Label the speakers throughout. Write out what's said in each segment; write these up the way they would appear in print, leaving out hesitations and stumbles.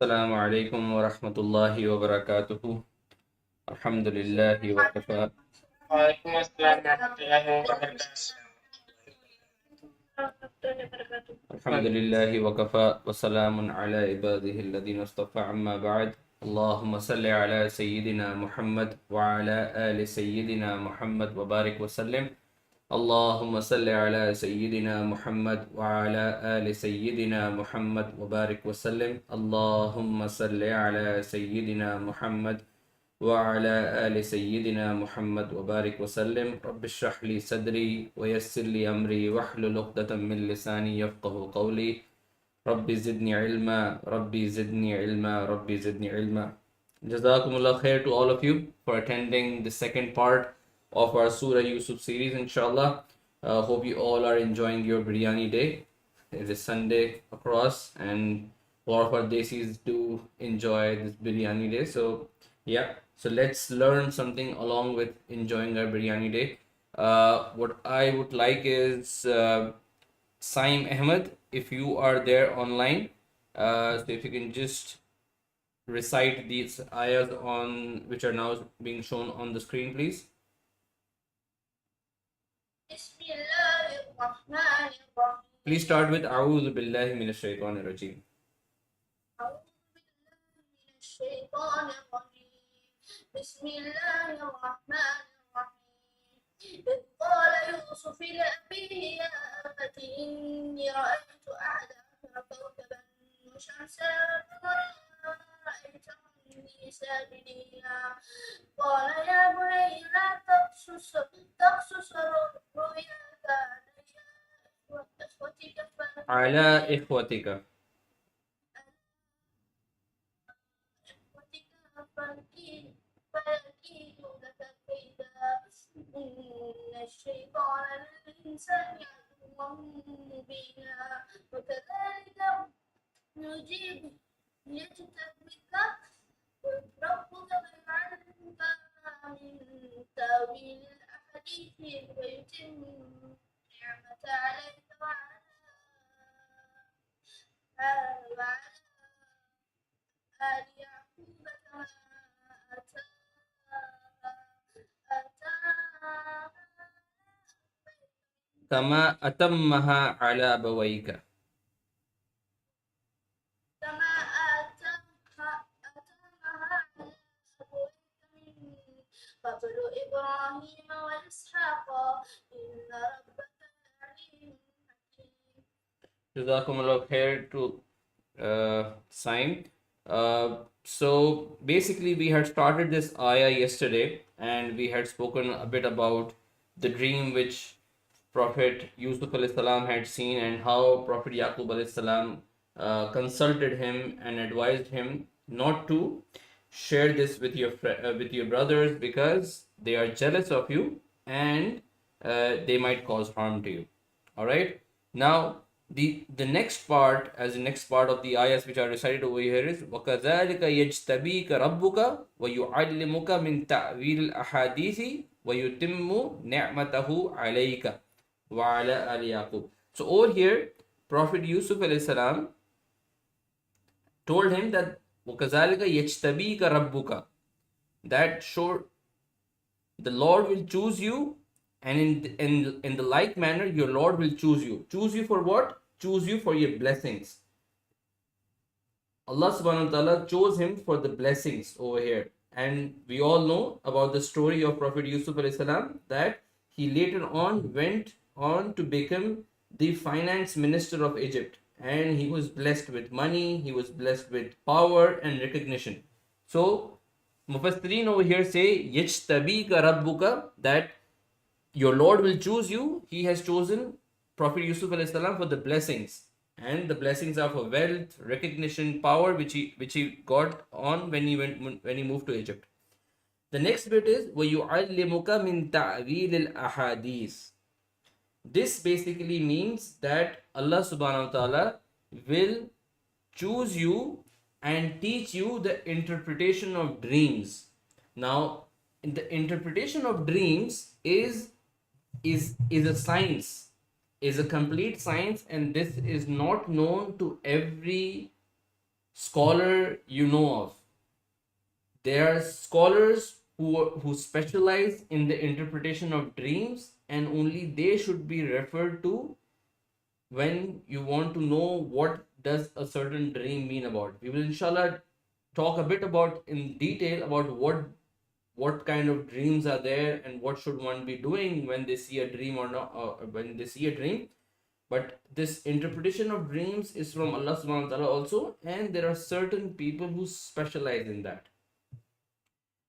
Speaker 1: Assalamu alaikum wa rahmatullahi wa barakatuhu. Alhamdulillahi wa kafa.
Speaker 2: وعليكم السلام ورحمة الله وبركاته.
Speaker 1: Alhamdulillahi wa kafa wa salamun ala ibadihi alladhina istafa amma ba'd. Allahumma salli ala Sayyidina Muhammad wa ala ali Sayyidina Muhammad wa barik wa sallim. اللهم صل على سيدنا محمد وعلى آل سيدنا محمد وبارك وسلم اللهم صل على سيدنا محمد وعلى آل سيدنا محمد وبارك وسلم رب اشرح لي صدري ويسر لي أمري واحلل عقدة من لساني يفقه قولي ربي زدني علما ربي زدني علما ربي زدني علما. Jazakumullah khair to all of you for attending the second part of our Surah Yusuf series, inshallah. Hope you all are enjoying your biryani day. It is Sunday across, and a lot of our desis do enjoy this biryani day. So, yeah, so let's learn something along with enjoying our biryani day. What I would like is Saim Ahmed, if you are there online, so if you can just recite these ayahs on which are now being shown on the screen, please. Please start with A'udhu Billahi Minash Shaitanir Rajeem.
Speaker 3: بسم الله الرحمن الرحيم إذ قال يوسف لأبيه يا أبت إني رأيت أحد عشر كوكبا والشمس والقمر رأيتهم لي ساجدين قال يا بني لا تقصص رؤياك
Speaker 1: على إخوتك
Speaker 3: فيكيدوا لك كيدا إن الشيطان للإنسان عدو مبينا وكذلك يجتبيك ربك ويعلمك من تأويل الأحاديث ويتم النعمة عليك وعلى آل يعقوب
Speaker 1: كما أتمها على أبويك
Speaker 3: كما أتمها على أبويك من قبل إبراهيم وإسحاق إن ربك عليم حكيم.
Speaker 1: Jazakumullah khair to Saim. So basically we had started this ayah yesterday and we had spoken a bit about the dream which Prophet Yusuf alayhi salam had seen and how Prophet Yaqub alayhi salam consulted him and advised him not to share this with your brothers because they are jealous of you and they might cause harm to you. All right. Now the next part, as the next part of the ayahs which are recited over here is وَكَذَلِكَ يَجْتَبِيكَ رَبُّكَ وَيُعَلِّمُكَ مِنْ تَأْوِيلِ الْأَحَادِيثِ وَيُتِمُّ نِعْمَتَهُ عَلَيْكَ وَعَلَى آلِ يَعْقُوبَ. So over here, Prophet Yusuf alayhi salam told him that وَكَذَلِكَ يَجْتَبِيكَ رَبُّكَ, that sure the Lord will choose you, and in the like manner your Lord will choose you. Choose you for what? Choose you for your blessings. Allah subhanahu wa ta'ala chose him for the blessings over here. And we all know about the story of Prophet Yusuf alayhi salam, that he later on went on to become the finance minister of Egypt. And he was blessed with money, he was blessed with power and recognition. So Mufassirin over here say, Yajtabika Rabbuka, that your Lord will choose you. He has chosen Prophet Yusuf alayhi salam for the blessings. And the blessings are for wealth, recognition, power, which he got on when he moved to Egypt. The next bit is وَيُعَلِّمُكَ مِنْ تَعْوِيلِ الْأَحَادِيثِ. This basically means that Allah subhanahu wa ta'ala will choose you and teach you the interpretation of dreams. Now, the interpretation of dreams is a science, is a complete science, and this is not known to every scholar you know of. There are scholars who specialize in the interpretation of dreams, and only they should be referred to when you want to know what does a certain dream mean about. We will inshallah talk a bit about in detail about what kind of dreams are there and what should one be doing when they see a dream or not, when they see a dream. But this interpretation of dreams is from Allah subhanahu wa ta'ala also, and there are certain people who specialize in that.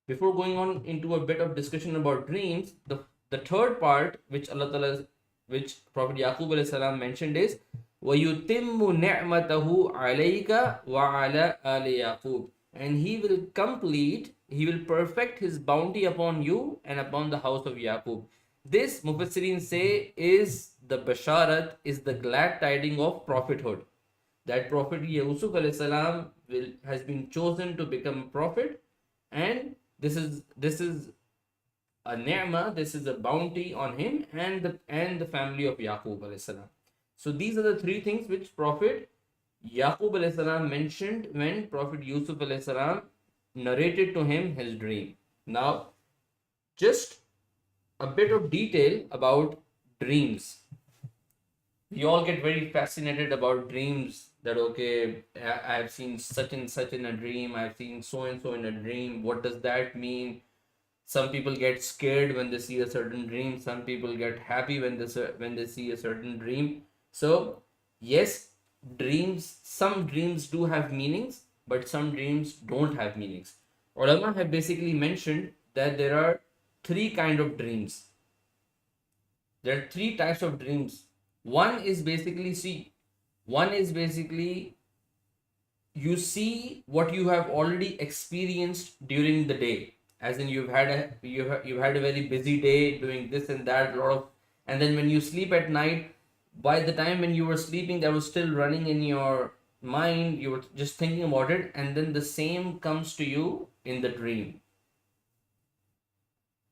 Speaker 1: Before going on into a bit of discussion about dreams, the third part which Allah Ta'ala, which Prophet Yaqub alayhi salam mentioned is وَيُتِمُّ نِعْمَتَهُ عَلَيْكَ وَعَلَى آلِ يَعْقُوبَ, and he will perfect his bounty upon you and upon the house of Yaqub. This, Mufassirin say, is the basharat, is the glad tiding of prophethood. That Prophet Yusuf alayhi salam has been chosen to become a prophet, and this is a ni'mah, this is a bounty on him and the family of Yaqub alayhi salam. So these are the three things which Prophet Yaqub alayhi salam mentioned when Prophet Yusuf alayhi salam narrated to him his dream. Now, just a bit of detail about dreams. We all get very fascinated about dreams, that okay, I've seen such and such in a dream, I've seen so and so in a dream, what does that mean? Some people get scared when they see a certain dream, some people get happy when they see a certain dream. So yes, some dreams do have meanings, but some dreams don't have meanings. Ulama have basically mentioned that there are three kind of dreams. There are three types of dreams. One is basically you see what you have already experienced during the day, as in you've had a very busy day doing this and that, and then when you sleep at night, by the time when you were sleeping, that was still running in your mind, you were just thinking about it, and then the same comes to you in the dream.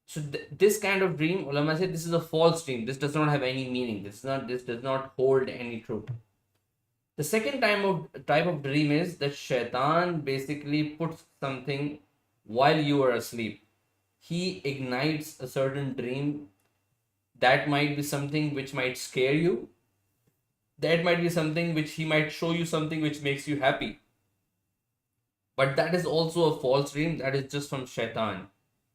Speaker 1: So this kind of dream, ulama said, this is a false dream. This does not have any meaning. This does not hold any truth. The second type of dream is that shaitan basically puts something while you are asleep. He ignites a certain dream. That might be something which might scare you. That might be something which he might show you something which makes you happy. But that is also a false dream. That is just from shaitan,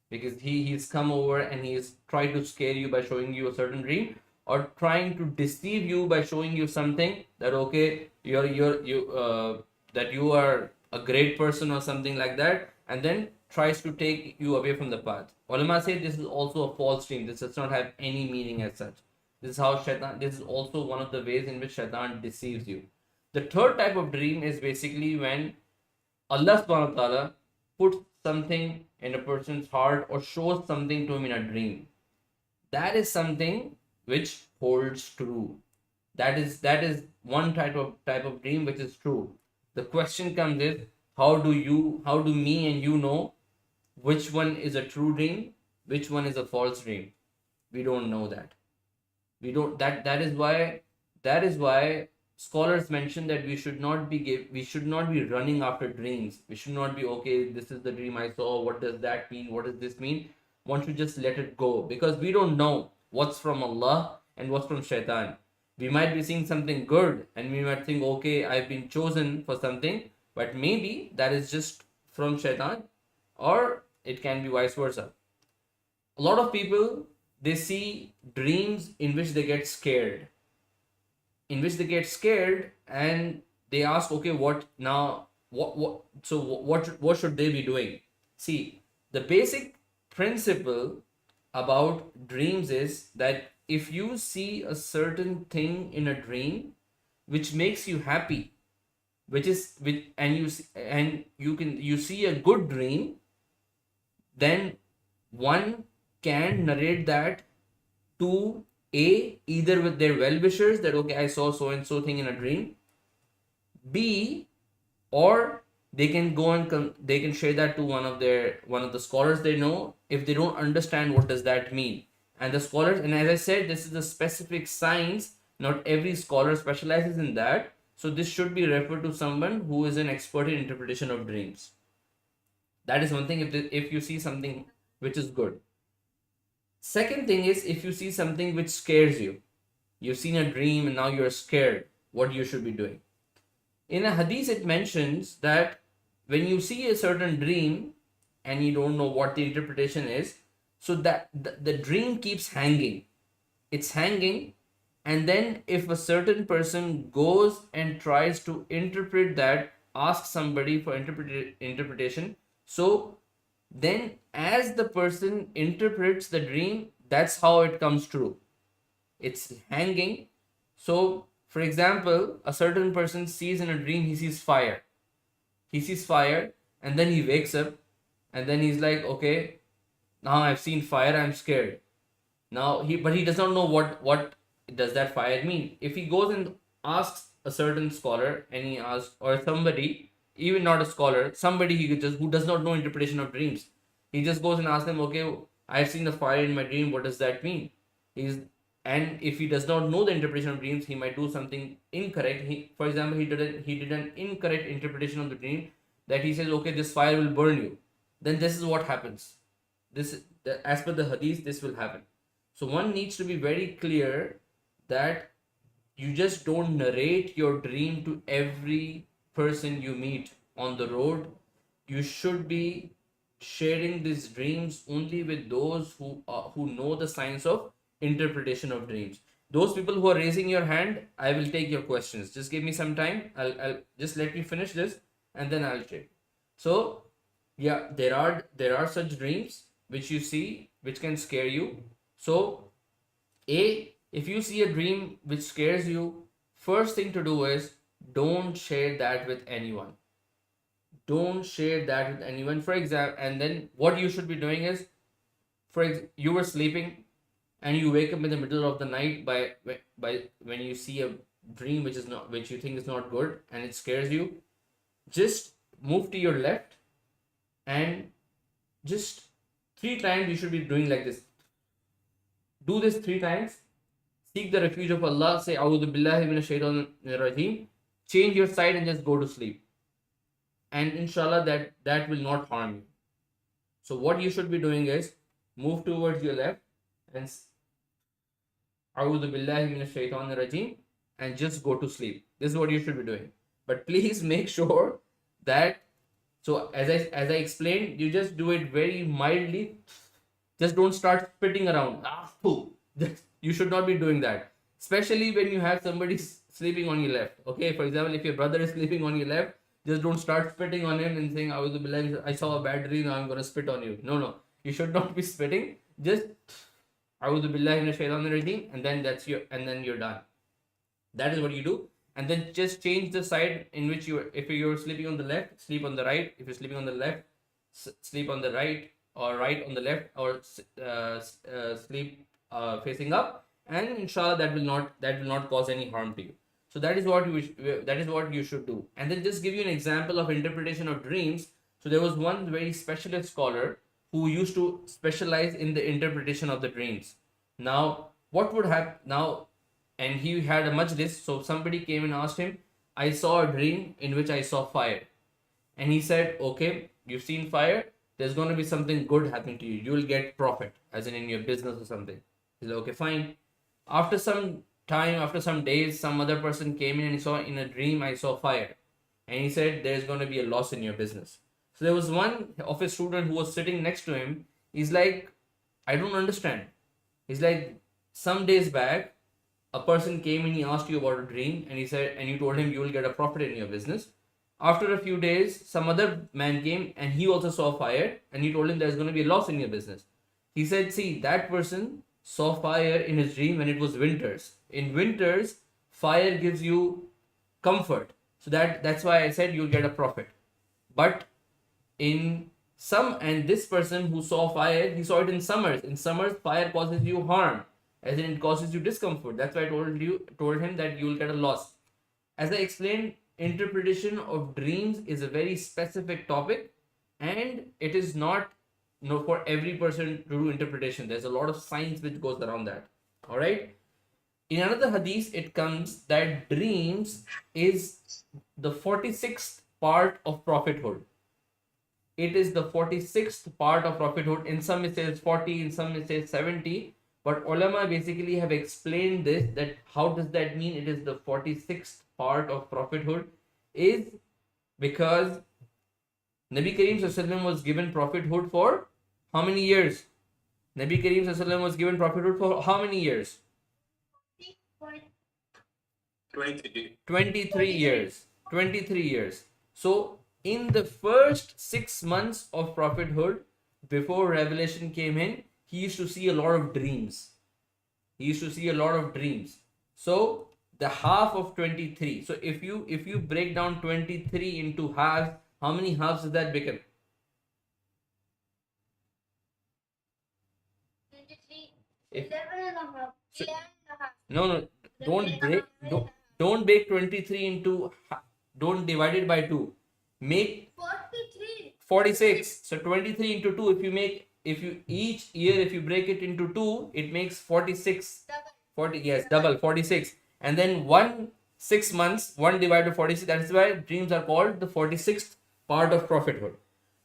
Speaker 1: because he's come over and he's tried to scare you by showing you a certain dream, or trying to deceive you by showing you something that okay, that you are a great person or something like that, and then tries to take you away from the path. Ulama say this is also a false dream. This does not have any meaning as such. This is also one of the ways in which shaitan deceives you. The third type of dream is basically when Allah subhanahu wa ta'ala puts something in a person's heart or shows something to him in a dream. That is something which holds true. That is one type of dream which is true. The question comes is, how do me and you know which one is a true dream, which one is a false dream? We don't know that. That is why scholars mention that we should not be running after dreams. We should not be, okay, this is the dream I saw, what does that mean, what does this mean? One should just let it go, because we don't know what's from Allah and what's from shaitan. We might be seeing something good and we might think, okay, I've been chosen for something, but maybe that is just from shaitan, or it can be vice versa. A lot of people, they see dreams in which they get scared. And they ask, okay, what should they be doing? See, the basic principle about dreams is that if you see a certain thing in a dream which makes you happy, and you see a good dream, then one can narrate that to either with their well-wishers, that okay, I saw so and so thing in a dream, B, or they can go and they can share that to one of the scholars they know, if they don't understand what does that mean. And the scholars, and as I said, this is a specific science, not every scholar specializes in that. So this should be referred to someone who is an expert in interpretation of dreams. That is one thing, if you see something which is good. Second thing is, if you see something which scares you, you've seen a dream and now you're scared, what you should be doing. In a hadith, it mentions that when you see a certain dream and you don't know what the interpretation is, so that the dream keeps hanging. It's hanging, and then if a certain person goes and tries to interpret that, ask somebody for interpretation, so then as the person interprets the dream, that's how it comes true. It's hanging. So for example, a certain person sees in a dream, he sees fire, and then he wakes up, and then he's like, okay, now I've seen fire, I'm scared. Now he does not know what does that fire mean. If he goes and asks a certain scholar, and he asks, or somebody, even not a scholar, somebody he could just, who does not know interpretation of dreams, he just goes and asks them, okay, I've seen the fire in my dream, what does that mean? And if he does not know the interpretation of dreams, he might do something incorrect. For example, he did an incorrect interpretation of the dream, that he says, okay, this fire will burn you. Then this is what happens. As per the hadith, this will happen. So one needs to be very clear that you just don't narrate your dream to every person you meet on the road. You should be sharing these dreams only with those who know the science of interpretation of dreams. Those people who are raising your hand, I will take your questions. Just give me some time. I'll just let me finish this, and then I'll take. So yeah, there are such dreams which you see which can scare you. So if you see a dream which scares you, first thing to do is, don't share that with anyone. Don't share that with anyone. For example, and then what you should be doing is, you were sleeping and you wake up in the middle of the night by when you see a dream which you think is not good and it scares you, just move to your left, and just 3 times you should be doing like this. Do this 3 times. Seek the refuge of Allah. Say, A'udhu billahi minash shaitanir rajim. Change your side and just go to sleep. And inshallah, that will not harm you. So what you should be doing is, move towards your left and A'udhu billahi minash shaitanir rajim, and just go to sleep. This is what you should be doing. But please make sure that, so as I explained, you just do it very mildly. Just don't start spitting around. You should not be doing that. Especially when you have somebody sleeping on your left. Okay, for example, if your brother is sleeping on your left, just don't start spitting on him and saying, I saw a bad dream, now I'm going to spit on you. No. You should not be spitting. Just and then you're done. That is what you do. And then just change the side in which if you're sleeping on the left, sleep on the right. If you're sleeping on the left, sleep on the right, or right on the left, or sleep facing up, and inshallah that will not cause any harm to you. So that is what you should do. And then just give you an example of interpretation of dreams. So there was one very specialist scholar who used to specialize in the interpretation of the dreams. Now what would happen now? And he had a majlis, so somebody came and asked him, I saw a dream in which I saw fire. And he said, okay, you've seen fire, there's going to be something good happening to you. You will get profit, as in your business or something. He's like, okay, fine. After some time, after some days, some other person came in and he saw, in a dream, I saw fire. And he said, there's going to be a loss in your business. So there was one of his student who was sitting next to him. He's like, I don't understand. He's like, some days back, a person came and he asked you about a dream, and he said, and you told him you will get a profit in your business. After a few days, some other man came and he also saw fire, and you told him there's going to be a loss in your business. He said, see, that person saw fire in his dream when it was winters. In winters, fire gives you comfort. So that's why I said you'll get a profit. But and this person who saw fire, he saw it in summers. In summers, fire causes you harm, as in it causes you discomfort. That's why I told him that you will get a loss. As I explained, interpretation of dreams is a very specific topic, and it is not for every person to do interpretation. There's a lot of science which goes around that. All right. In another hadith, it comes that dreams is the 46th part of prophethood. It is the 46th part of prophethood. In some it says 40, in some it says 70. But ulama basically have explained this, that how does that mean it is the 46th part of prophethood, is because Nabi Kareem Sallallahu was given prophethood for how many years? Nabi Kareem Sallallahu was given prophethood for how many years? 23 years. 23 years. So, in the first 6 months of prophethood, before revelation came in, he used to see a lot of dreams. He used to see a lot of dreams. So, the half of 23. So, if you break down 23 into halves, how many halves does that become?
Speaker 3: 23,
Speaker 1: If,
Speaker 3: 11 and a half,
Speaker 1: So-
Speaker 3: 11 and a half.
Speaker 1: no, don't break 23 into, don't divide it by 2. Make
Speaker 3: 43.
Speaker 1: 46. So 23 into 2, if you each year, if you break it into 2, it makes 46.
Speaker 3: Double.
Speaker 1: 40, yes, double 46. And then 6 months, 1 divided by 46. That is why dreams are called the 46th part of prophethood.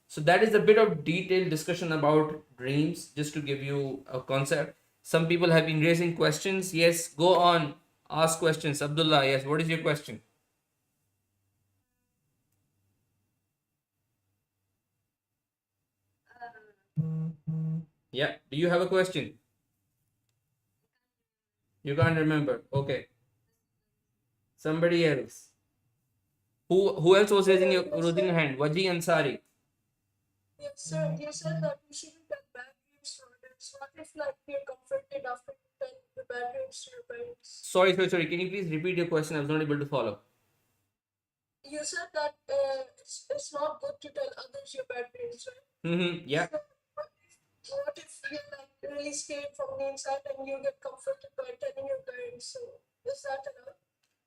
Speaker 1: So that is a bit of detailed discussion about dreams, just to give you a concept. Some people have been raising questions. Yes, go on, ask questions. Abdullah, yes, what is your question? Yeah, do you have a question? You can't remember. Okay. Somebody else. Who else was raising your hand? Waji Ansari.
Speaker 4: Yes, sir. You said that we shouldn't tell bad dreams to others. What if, like, we are comforted after telling the bad dreams to your parents?
Speaker 1: Sorry. Can you please repeat your question? I was not able to follow.
Speaker 4: You said that it's not good to tell others your bad dreams, right?
Speaker 1: Yeah.
Speaker 4: So what if you're like really scared from the inside and you get comforted by telling your parents? So is that allowed?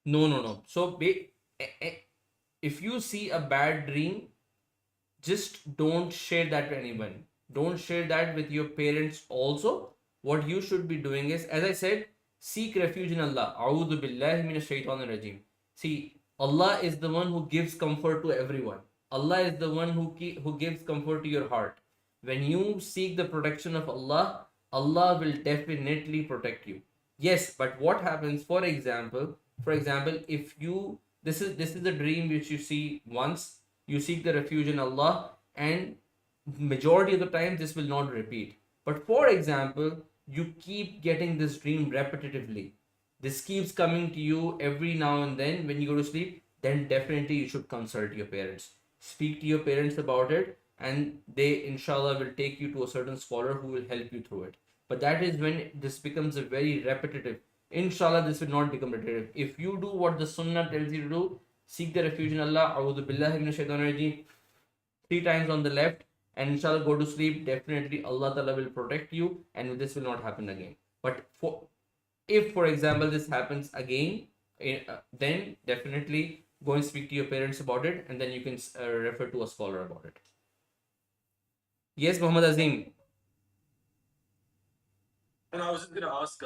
Speaker 1: No. So, if you see a bad dream, just don't share that to anyone. Don't share that with your parents also. What you should be doing is, as I said, seek refuge in Allah. A'udhu billahi minash shaitanir rajim. See, Allah is the one who gives comfort to everyone. Allah is the one who gives comfort to your heart. When you seek the protection of Allah, Allah will definitely protect you. Yes, but what happens, for example, if you, this is a dream which you see once, you seek the refuge in Allah, and majority of the time this will not repeat. But for example, you keep getting this dream repetitively, this keeps coming to you every now and then when you go to sleep, then definitely you should consult your parents. Speak to your parents about it, and they inshallah will take you to a certain scholar who will help you through it. But that is when this becomes a very repetitive. Inshallah, this will not become repetitive. If you do what the sunnah tells you to do, seek the refuge in Allah, a'udhu billahi minash shaitanir rajim, 3 times on the left, and inshallah go to sleep, definitely Allah Ta'ala will protect you and this will not happen again. But if for example this happens again, then definitely go and speak to your parents about it, and then you can refer to a scholar about it. Yes, Muhammad Azim.
Speaker 5: And I was just going to ask,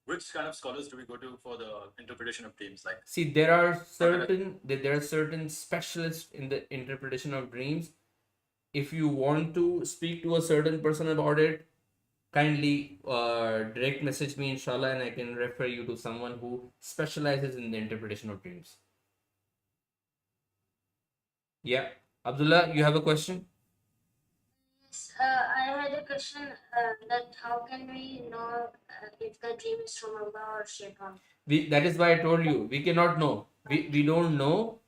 Speaker 5: which kind of scholars do we go to for the interpretation of dreams? Like,
Speaker 1: See, there are certain specialists in the interpretation of dreams. If you want to speak to a certain person about it, kindly direct message me, inshallah, and I can refer you to someone who specializes in the interpretation of dreams. Yeah, Abdullah, you have a question?
Speaker 3: Yes, I had a question that how can we know if the dream is from Allah or Shaitan?
Speaker 1: That is why I told you we cannot know. We don't know.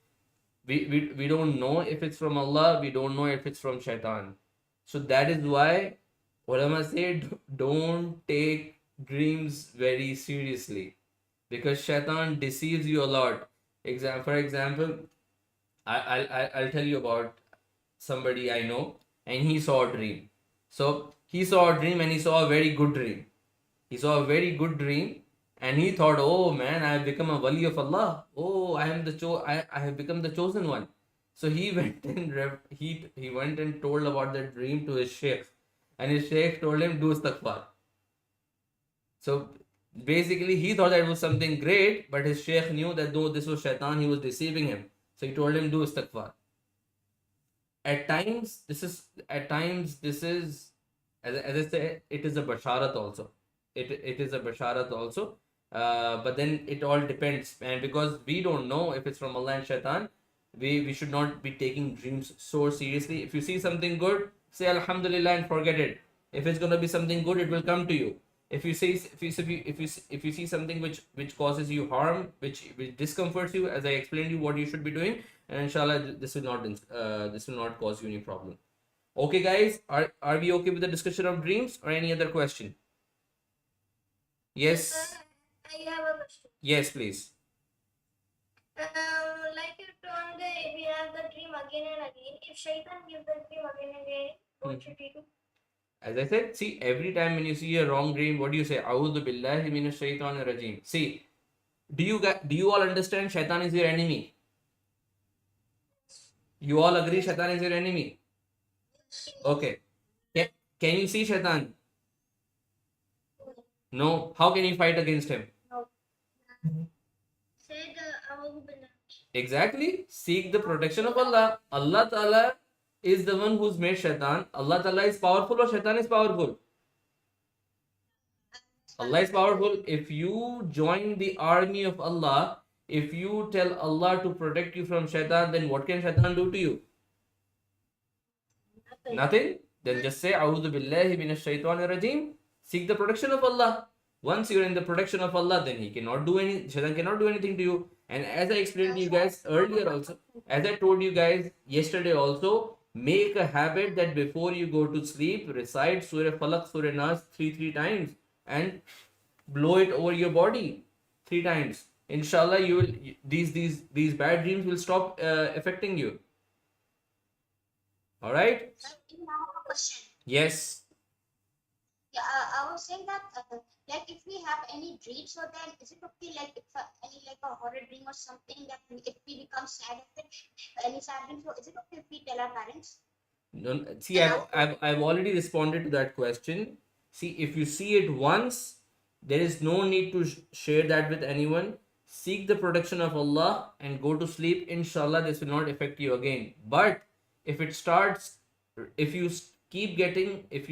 Speaker 1: We don't know if it's from Allah. We don't know if it's from Shaitan. So that is why ulama said don't take dreams very seriously, because Shaitan deceives you a lot. For example, I'll tell you about somebody I know, and he saw a dream. So he saw a dream and he saw a very good dream. He saw a very good dream, and he thought, oh man, I have become a wali of Allah. Oh, I am I have become the chosen one. So he went and he went and told about that dream to his sheikh, and his sheikh told him, do istighfar. So Basically, he thought that it was something great, but his sheikh knew that though this was shaitan, he was deceiving him. So he told him, do istighfar. At times, this is, as I say, it is a basharat also. It is a basharat also. But then it all depends. And because we don't know if it's from Allah and shaitan, we should not be taking dreams so seriously. If you see something good, say Alhamdulillah and forget it. If it's gonna be something good, it will come to you. If you say if you see something which causes you harm, which discomforts you, as I explained you what you should be doing, and inshallah this will not cause you any problem. Okay, guys, are we okay with the discussion of dreams or any other question? Yes,
Speaker 3: I have a question.
Speaker 1: yes, please.
Speaker 3: Like you told, we have the dream again and again. If shaitan gives the dream again and again, what should we do?
Speaker 1: As I said, see, every time when you see a wrong dream, what do you say? A'udhu billahi minash shaitanir rajim. See, do you all understand shaitan is your enemy? You all agree shaitan is your enemy? Okay. Can you see shaitan? No. How can you fight against him?
Speaker 3: Said A'udhu Billah.
Speaker 1: Exactly. Seek the protection of Allah. Allah Ta'ala is the one who's made shaitan. Allah Ta'ala is powerful or shaitan is powerful? Allah is powerful. If you join the army of Allah, if you tell Allah to protect you from shaitan, then what can shaitan do to you? Nothing. Then just say, A'udhu billahi minash shaitanir rajim. Seek the protection of Allah. Once you're in the protection of Allah, then shaitan cannot do anything to you. And as I explained to you guys earlier also, as I told you guys yesterday also, make a habit that before you go to sleep, recite Surah Falaq, Surah Nas three times and blow it over your body 3 times. Inshallah, these bad dreams will stop affecting you. All right?
Speaker 3: I have a question.
Speaker 1: Yes.
Speaker 3: Yeah, I was saying that, like, if we have any dreams, so then is it okay, like, if any like a horror dream or something, that if we become sad of it, any sad dream, so is it okay if we tell our parents?
Speaker 1: No, see, I've already responded to that question. See, if you see it once, there is no need to share that with anyone. Seek the protection of Allah and go to sleep. Inshallah, this will not affect you again. But if it starts, if you keep getting it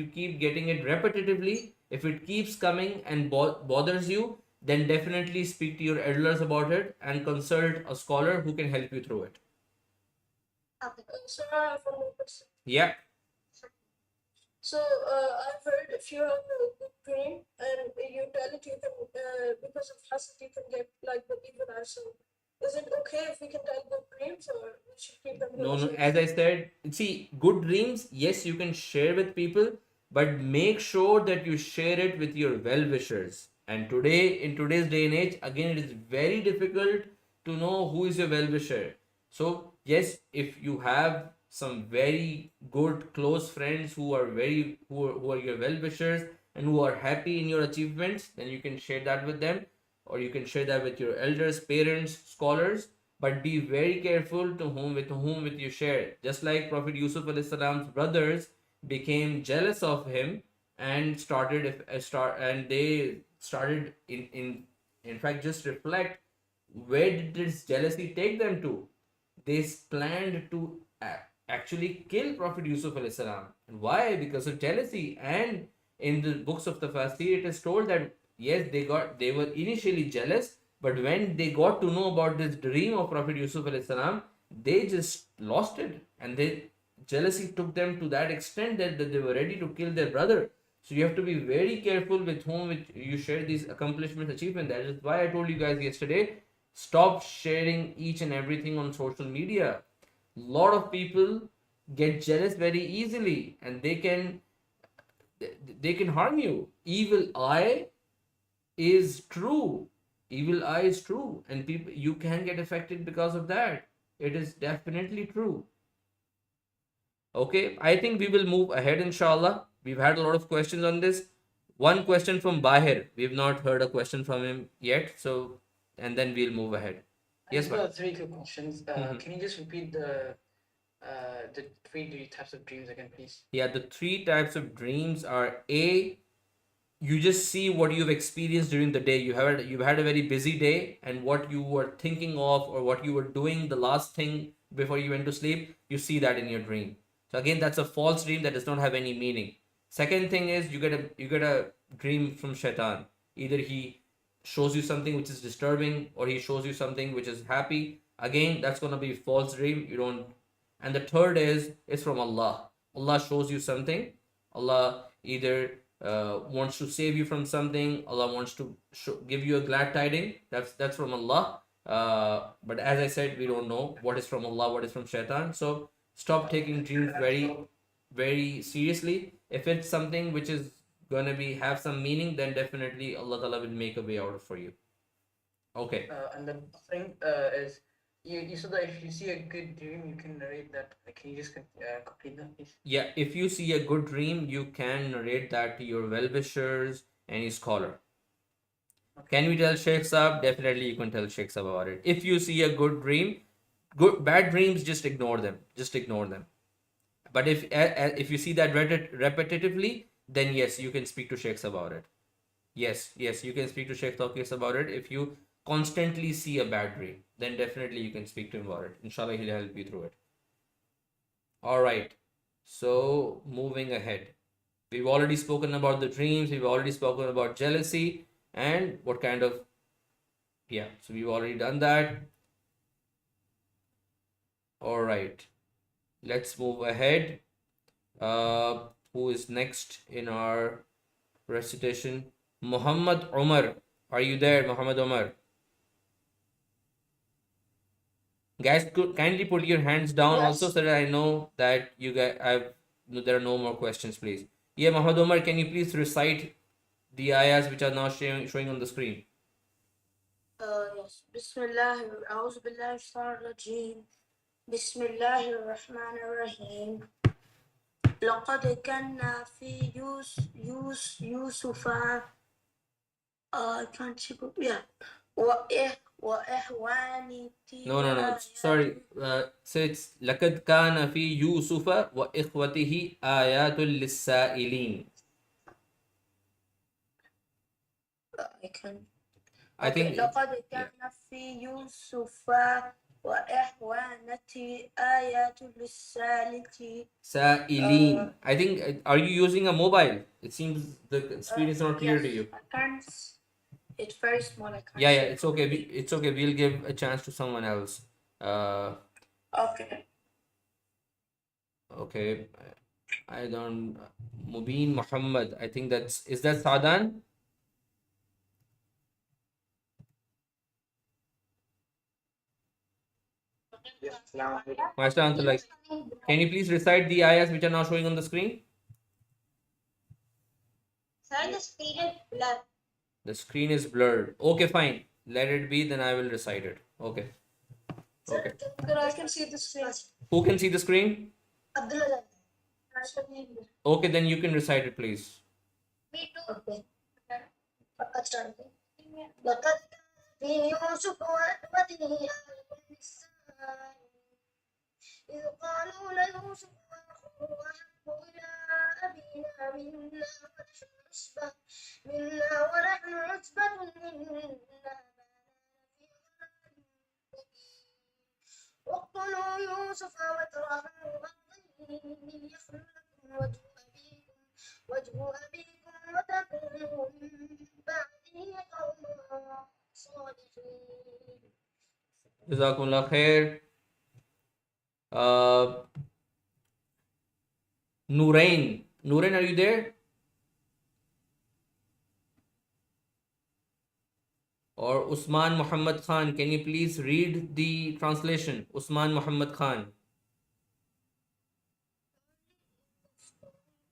Speaker 1: repetitively, if it keeps coming and bothers you, then definitely speak to your elders about it and consult a scholar who can help you through it.
Speaker 3: Okay.
Speaker 4: So I have one more question.
Speaker 1: Yeah.
Speaker 4: So I've heard if you have a good dream and you tell it, you can because of hasad you can get like the evil eye. So is it okay if we can tell good dreams, or we should keep them?
Speaker 1: No, as I said, see, good dreams, yes, you can share with people, but make sure that you share it with your well-wishers. And in today's day and age, again, it is very difficult to know who is your well-wisher. So, yes, if you have some very good close friends who are your well-wishers and who are happy in your achievements, then you can share that with them, or you can share that with your elders, parents, scholars. But be very careful with whom you share. Just like Prophet Yusuf alayhi salam's brothers became jealous of him and they started in fact, just reflect, where did this jealousy take them to? They planned to actually kill Prophet Yusuf alayhi salam. And why? Because of jealousy. And in the books of the Tafsir, it is told that yes, they were initially jealous, but when they got to know about this dream of Prophet Yusuf alayhi salam, they just lost it, and jealousy took them to that extent that they were ready to kill their brother. So you have to be very careful with whom you share these accomplishments, achievements. That is why I told you guys yesterday, stop sharing each and everything on social media. A lot of people get jealous very easily, and they can harm you. Evil eye is true, and people, you can get affected because of that. It is definitely true. Okay, I think we will move ahead, inshallah. We've had a lot of questions on this. One question from Bahir, we've not heard a question from him yet, so, and then we'll move ahead. Yes,
Speaker 6: I've got 3 quick questions.
Speaker 1: Mhm.
Speaker 6: Can you just repeat the 3 types of dreams again, please?
Speaker 1: Yeah, the 3 types of dreams are: A, you just see what you've experienced during the day. You've had a very busy day, and what you were thinking of or what you were doing the last thing before you went to sleep, you see that in your dream. So again, that's a false dream that does not have any meaning. Second thing is you get a dream from shaitan. Either he shows you something which is disturbing, or he shows you something which is happy. Again, that's going to be false dream. You don't. And the third is from Allah. Allah shows you something. Allah either wants to save you from something. Allah wants to give you a glad tiding. That's from Allah. But as I said, we don't know what is from Allah, what is from shaitan. So stop taking dreams very, very seriously. If it's something which is gonna be have some meaning, then definitely Allah Ta'ala will make a way out for you. Okay.
Speaker 6: And the thing is, you said that if you see a good dream, you can narrate that. Can you just complete that, please?
Speaker 1: Yeah, if you see a good dream, you can narrate that to your well-wishers, any scholar. Can we tell Sheikh Saab? Definitely you can tell Sheikh Saab about it. If you see a good dream, bad dreams, just ignore them. Just ignore them. But if you see that repetitively, then yes, you can speak to Sheikhs about it. Yes, you can speak to Sheikh Tauqeer about it. If you constantly see a bad dream, then definitely you can speak to him about it. Inshallah, he'll help you through it. All right. So moving ahead, we've already spoken about the dreams. We've already spoken about jealousy and what kind of, yeah. So we've already done that. All right. Let's move ahead. Who is next in our recitation? Muhammad Umar. Are you there, Muhammad Umar? Guys, kindly put your hands down also, so that I know that you guys there are no more questions, please. Yeah, Muhammad Umar, can you please recite the ayahs which are now showing on the screen?
Speaker 4: Yes. Bismillah, A'udhu Billahi Shaitanir Rajim. Bismillahir Rahmanir Rahim. لقد كنا في يوسف I can't see it. Yeah. وإخواني
Speaker 1: No. Sorry. So it's لقد كان في يوسف وإخوته آيات للسائلين.
Speaker 4: I can.
Speaker 1: I think.
Speaker 4: لقد كان في يوسف وإخوانته آيات للسائلين.
Speaker 1: Sa'ilin. I think. Are you using a mobile? It seems the screen is not clear to you.
Speaker 4: I can't. It's very small. I can't.
Speaker 1: Yeah. It's okay. It's okay. We'll give a chance to someone else.
Speaker 4: Okay.
Speaker 1: Okay. I don't. Mubin Muhammad. I think is that Sadan? Master, like, can you please recite the ayahs which are now showing on the screen?
Speaker 3: Sir, the screen is blurred.
Speaker 1: The screen is blurred. Okay, fine. Let it be. Then I will recite it. Okay. Okay.
Speaker 4: But I can see the screen.
Speaker 1: Who can see the screen?
Speaker 3: Abdullah.
Speaker 1: Okay, then you can recite it, please.
Speaker 3: Me too. Okay. I'll start. لقد في يوسف وإخوته إذ قالوا ليوسف وأخوه أحب إلى أبينا منا ونحن عصبة إنا اقتلوا يوسف واطرحوه أرضا يخل لكم وجه أبيكم وتكونوا من بعده قوما صالحين.
Speaker 1: Jazakumullah khair. Nurain, are you there? Or Usman Muhammad Khan, can you please read the translation? Usman Muhammad Khan.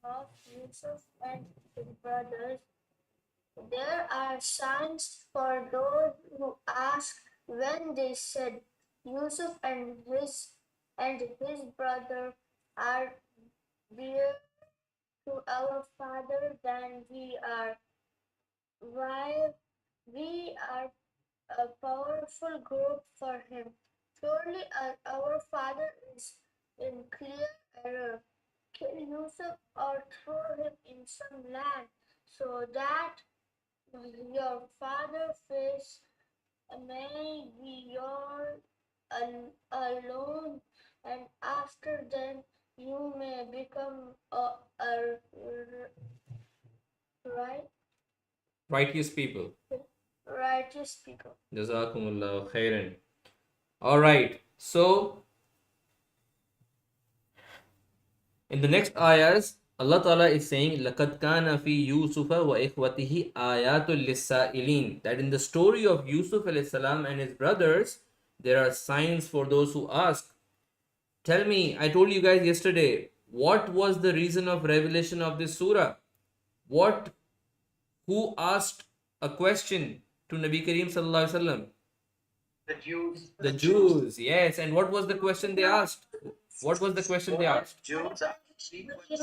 Speaker 4: Of Yusuf and his brothers, there are signs for those who ask when they said, Yusuf and his brother are dear to our father than we are, while we are a powerful group for him. Surely our father is in clear error. Kill Yusuf or throw him in some land so that your father face may be your alone, and after then you may become a right
Speaker 1: Righteous people.
Speaker 4: righteous people.
Speaker 1: Jazakumullah khairan. All right. So in the next ayahs, Allah Ta'ala is saying, لَقَدْ كَانَ فِي يُوسُفَ وَإِخْوَتِهِ آيَاتٌ لِلسَّائِلِينَ, that in the story of Yusuf alayhi salam and his brothers, there are signs for those who ask. Tell me, I told you guys yesterday, what was the reason of revelation of this surah? Who asked a question to Nabi Kareem Sallallahu Alaihi Wasallam?
Speaker 6: The Jews.
Speaker 1: The Jews, yes. And what was the question they asked? What was the question they asked?
Speaker 6: Jews are Jews.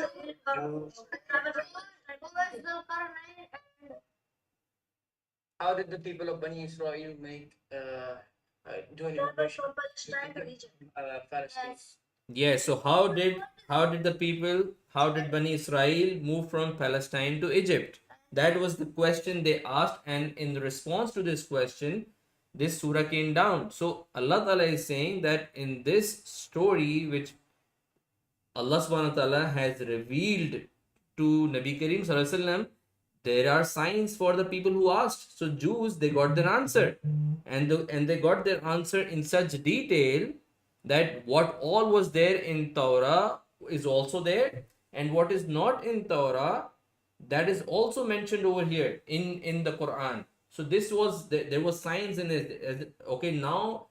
Speaker 6: How did the people of Bani Israel make do an immigration Palestine?
Speaker 1: Yes, so how did Bani Israel move from Palestine to Egypt? That was the question they asked, and in response to this question, this surah came down. So Allah Ta'ala is saying that in this story which Allah subhanahu wa ta'ala has revealed to Nabi Kareem sallallahu alaihi wasallam, there are signs for the people who asked. So Jews, they got their answer, and they got their answer in such detail that what all was there in Torah is also there, and what is not in Torah, that is also mentioned over here in the Quran. So this was there was signs in it. Okay, now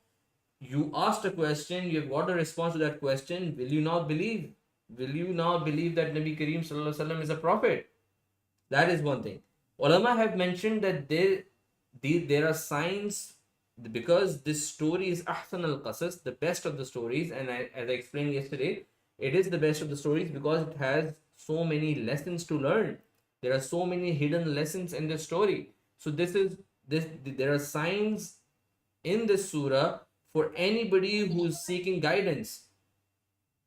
Speaker 1: you asked a question, you have got a response to that question. Will you not believe? Will you not believe that Nabi Kareem sallallahu alaihi wasallam is a prophet? That is one thing. Ulama have mentioned that there are signs, because this story is ahsan al-qasas, the best of the stories, and as I explained yesterday, it is the best of the stories because it has so many lessons to learn. There are so many hidden lessons in this story. So there are signs in this surah for anybody who is seeking guidance.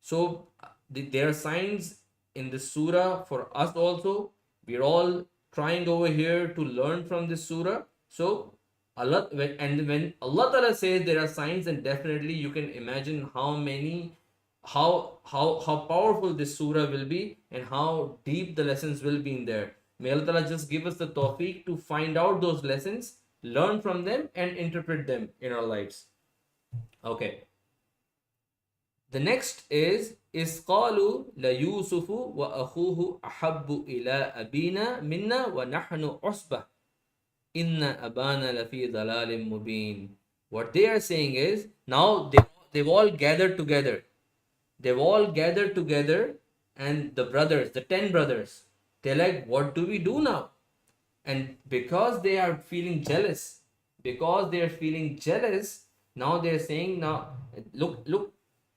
Speaker 1: So there are signs in the surah for us also. We're all trying over here to learn from this surah. So when Allah Ta'ala says there are signs, then definitely you can imagine how powerful this surah will be and how deep the lessons will be in there. May Allah Ta'ala just give us the tawfiq to find out those lessons, learn from them, and interpret them in our lives. Okay. The next is قالوا ليوسف وأخوه أحب إلى أبينا منا ونحن عصبة إن أبانا لفي ضلال مبين. What they are saying is, now they've all gathered together. They've all gathered together, and the brothers, the 10 brothers, they're like, what do we do now? And because they are feeling jealous, now they're saying, now look,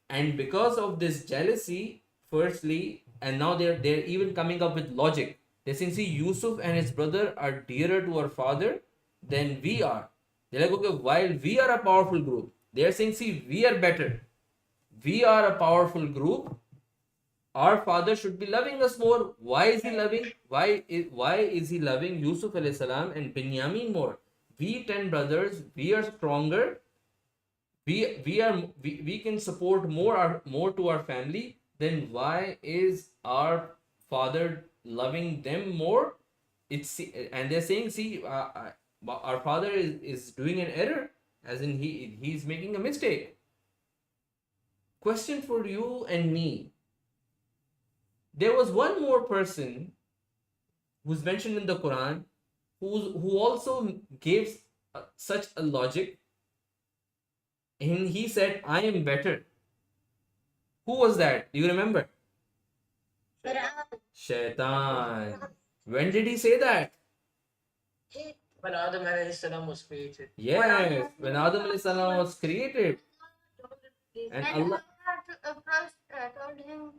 Speaker 1: and because of this jealousy, firstly, and now they're even coming up with logic. They're saying, see, Yusuf and his brother are dearer to our father than we are. They're like, okay, while we are a powerful group, they're saying, see, we are better. We are a powerful group. Our father should be loving us more. Why is he loving? Why is he loving Yusuf alayhi salam and Binyamin more? We 10 brothers, we are stronger. We can support more to our family. Then why is our father loving them more? And they're saying, see, our father is doing an error, as in he's making a mistake. Question for you and me. There was one more person who's mentioned in the Quran who also gave such a logic, and he said, I am better. Who was that? Do you remember? Shaitan. When did he say that?
Speaker 6: When Adam alayhi salam was created.
Speaker 1: Yes, when Adam alayhi salam was created. And Allah
Speaker 4: told him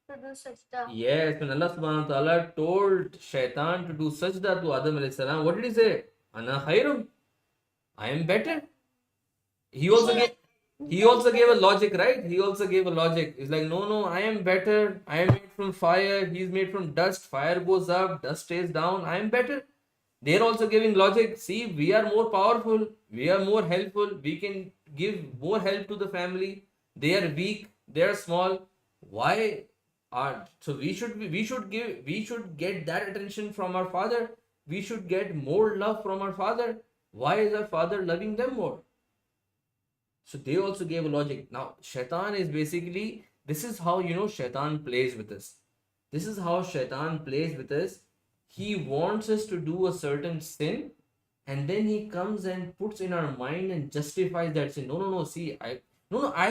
Speaker 4: to do sajda.
Speaker 1: Yes, when Allah subhanahu wa ta'ala told Shaitan to do sajda to Adam alayhi salam, what did he say? Ana khairum. I am better. He also gave, He also gave a logic, right? He also gave a logic. It's like, no, no, I am better. I am made from fire. He's made from dust. Fire goes up, dust stays down. I am better. They're also giving logic. See, we are more powerful. We are more helpful. We can give more help to the family. They are weak. They are small. Why are so we should get that attention from our father. We should get more love from our father. Why is our father loving them more? So they also gave a logic. Now, shaitan is basically, this is how shaitan plays with us. This is how shaitan plays with us. He wants us to do a certain sin, and then he comes and puts in our mind and justifies that sin. No, no, no. See, I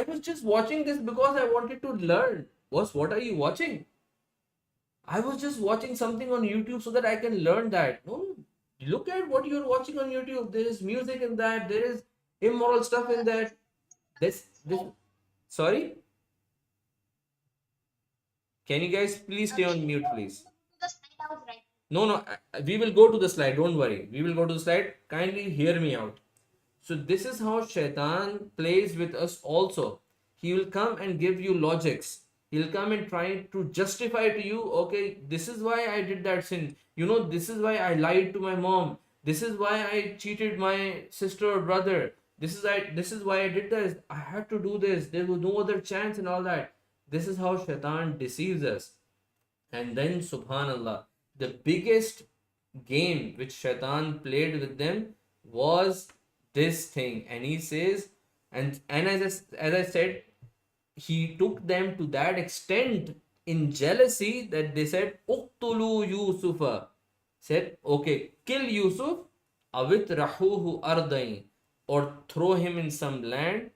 Speaker 1: was just watching this because I wanted to learn. Boss, what are you watching? I was just watching something on YouTube so that I can learn that. No, no. Look at what you're watching on YouTube. There is music in that. There is immoral stuff in that. This sorry, can you guys please stay on mute, please?
Speaker 3: The slide I was right.
Speaker 1: No, no, we will go to the slide, don't worry, we will go to the slide. Kindly hear me out. So this is how shaitan plays with us also. He will come and give you logics. He'll come and try to justify to you, okay, this is why I did that sin. This is why I lied to my mom. This is why I cheated my sister or brother. This is why I did this. I had to do this. There was no other chance and all that. This is how shaitan deceives us. And then subhanallah, the biggest game which shaitan played with them was this thing. And he says, and as I said, he took them to that extent in jealousy that they said, Uqtulu Yusufa. Said, okay, kill Yusuf, awit rahuhu ardain, or throw him in some land.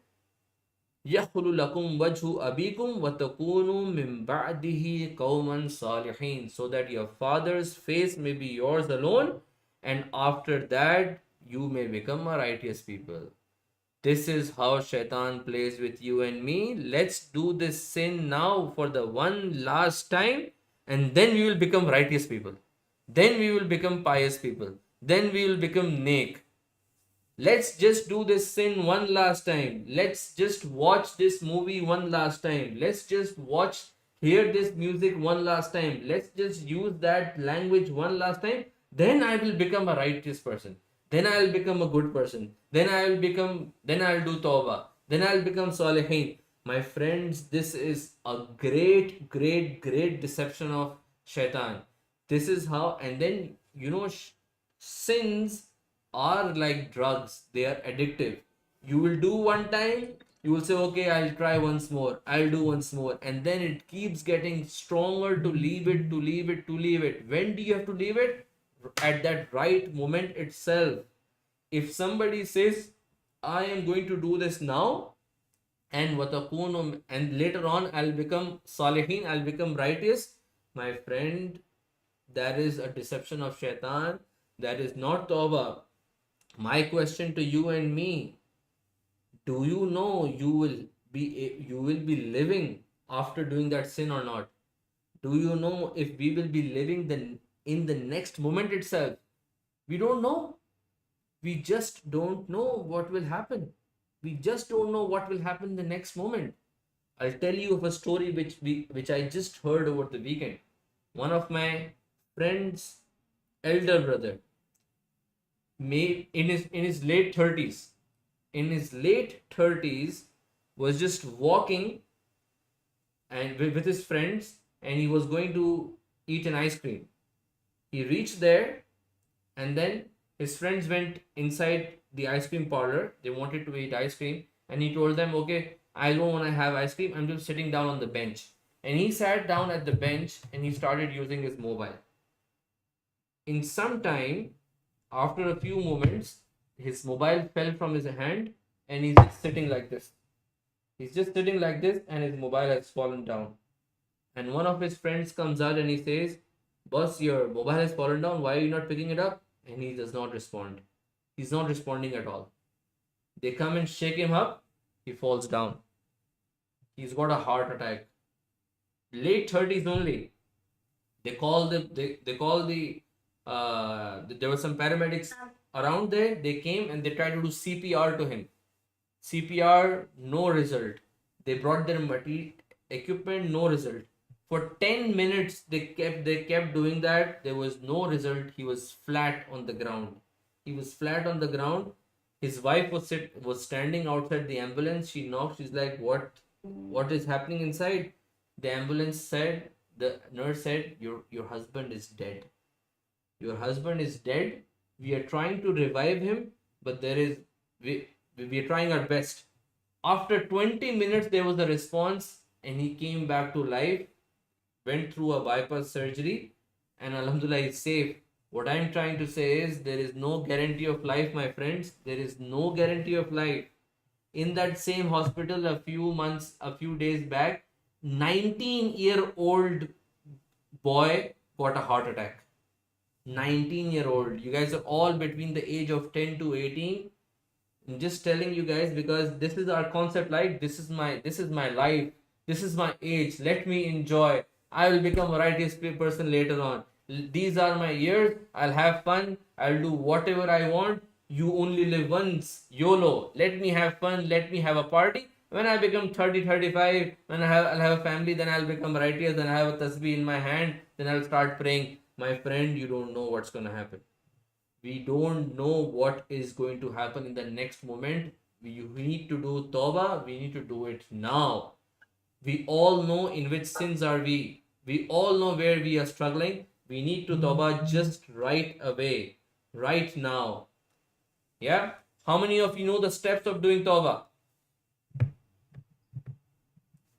Speaker 1: يَخْلُ لَكُمْ وَجْهُ أَبِيكُمْ وَتَكُونُوا مِنْ بَعْدِهِ قَوْمًا صَالِحِينَ, so that your father's face may be yours alone, and after that you may become a righteous people. This is how shaitan plays with you and me. Let's do this sin now for the one last time, and then we will become righteous people. Then we will become pious people. Then we will become neck. Let's just do this sin one last time. Let's just watch this movie one last time. Let's just hear this music one last time. Let's just use that language one last time. Then I will become a righteous person. Then I will become a good person. Then I will do tawbah. Then I will become salihin. My friends, this is a great, great, great deception of shaitan. This is how, and then, sins are like drugs. They are addictive. You will do one time, you will say, okay, I'll try once more, I'll do once more, and then it keeps getting stronger to leave it. When do you have to leave it? At that right moment itself. If somebody says, I am going to do this now, and later on I'll become salihin, I'll become righteous, my friend, that is a deception of shaitan. That is not tawbah. My question to you and me, do you know you will be living after doing that sin or not? Do you know if we will be living in the next moment itself? We don't know. We just don't know what will happen. We just don't know what will happen the next moment. I'll tell you of a story which I just heard over the weekend. One of my friend's elder brother, in his late 30s, was just walking and with his friends, and he was going to eat an ice cream. He reached there, and then his friends went inside the ice cream parlor. They wanted to eat ice cream, and he told them, okay, I don't want to have ice cream, I'm just sitting down on the bench. And he sat down at the bench and he started using his mobile. In some time, after a few moments, his mobile fell from his hand and he's just sitting like this. He's just sitting like this and his mobile has fallen down. And one of his friends comes out and he says, boss, your mobile has fallen down. Why are you not picking it up? And he does not respond. He's not responding at all. They come and shake him up. He falls down. He's got a heart attack. Late 30s only. There were some paramedics around there. They came and they tried to do CPR to him. CPR, no result. They brought their equipment, no result. For 10 minutes they kept doing that. There was no result. He was flat on the ground. He was flat on the ground. His wife was standing outside the ambulance. She knocked. She's like, what is happening inside? The ambulance said, the nurse said, your husband is dead. Your husband is dead. We are trying to revive him, but we are trying our best. After 20 minutes, there was a response, and he came back to life, went through a bypass surgery, and Alhamdulillah, he's safe. What I'm trying to say is, there is no guarantee of life, my friends. There is no guarantee of life. In that same hospital, a few days back, 19-year-old boy got a heart attack. 19-year-old. You guys are all between the age of 10 to 18. I'm just telling you guys, because this is our concept. Like, this is my life, this is my age, let me enjoy. I will become a righteous person later on. These are my years. I'll have fun. I'll do whatever I want. You only live once. YOLO. Let me have fun. Let me have a party. When I become 30, 35, when I'll have a family, then I'll become righteous. Then I have a tasbih in my hand. Then I'll start praying. My friend, you don't know what's going to happen. We don't know what is going to happen in the next moment. We need to do tawbah. We need to do it now. We all know in which sins are we. We all know where we are struggling. We need to tawbah just right away, right now. Yeah? How many of you know the steps of doing tawbah?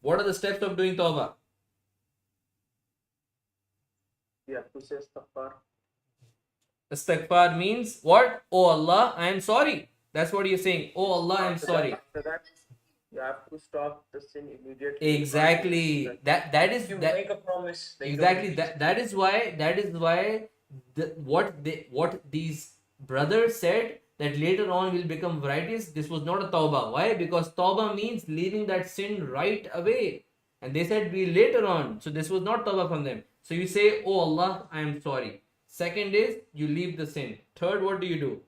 Speaker 1: What are the steps of doing tawbah?
Speaker 2: You have to say istighfar.
Speaker 1: Istighfar means what? Oh Allah, I am sorry. That's what you're saying. Oh Allah, I am sorry.
Speaker 2: After that, you have to stop the sin immediately.
Speaker 1: Exactly. That is
Speaker 6: You
Speaker 1: that.
Speaker 6: make a promise. That you
Speaker 1: Exactly.
Speaker 6: don't repeat.
Speaker 1: That is why what these brothers said, that later on will become righteous. This was not a tawbah. Why? Because tawbah means leaving that sin right away. And they said we later on. So this was not tawbah from them. So you say, oh Allah, I am sorry. Second is you leave the sin. Third, what do?
Speaker 4: You do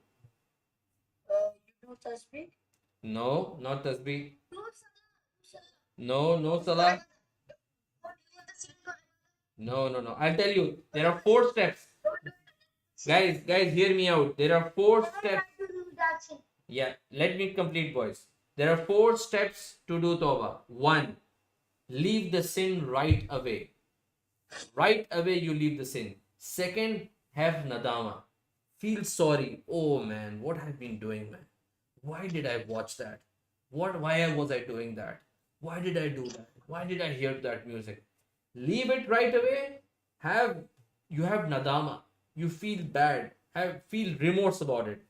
Speaker 4: tasbih.
Speaker 1: No, not tasbih.
Speaker 3: No, salah.
Speaker 1: No salah. No. I'll tell you. There are 4 steps. Guys, hear me out. There are 4 steps. Yeah, let me complete, boys. There are 4 steps to do tawbah. 1, leave the sin right away. Right away, you leave the sin. Second, have nadama. Feel sorry. Oh man, what have I been doing, man? Why did I watch that? Why was I doing that? Why did I do that? Why did I hear that music? Leave it right away. You have nadama. You feel bad. Feel remorse about it.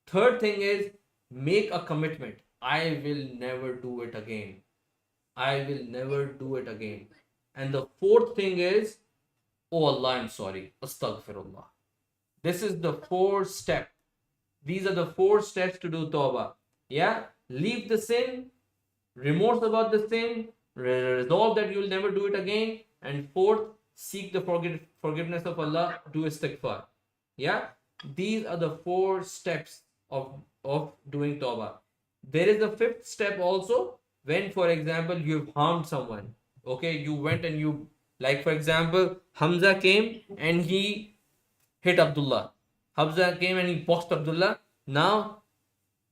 Speaker 1: Third thing is, make a commitment. I will never do it again. I will never do it again. And the fourth thing is, oh Allah, I'm sorry. Astaghfirullah. This is the 4 step. These are the 4 steps to do tawbah. Yeah? Leave the sin, remorse about the sin, resolve that you will never do it again, and fourth, seek the forgiveness of Allah, do istighfar. Yeah? These are the 4 steps of doing tawbah. There is a 5th step also, when, for example, you've harmed someone. Okay, you went and like for example, Hamza came and he hit Abdullah. Hamza came and he boxed Abdullah. Now,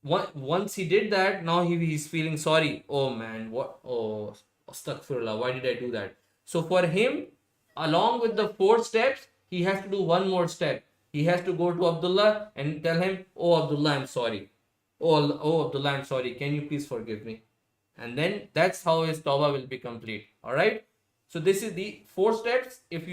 Speaker 1: once he did that, now he's feeling sorry. Oh man, what? Oh, astaghfirullah, why did I do that? So for him, along with the 4 steps, he has to do one more step. He has to go to Abdullah and tell him, oh Abdullah, I'm sorry. Oh Abdullah, I'm sorry. Can you please forgive me? And then that's how his tawbah will be complete. All right. So this is the 4 steps. If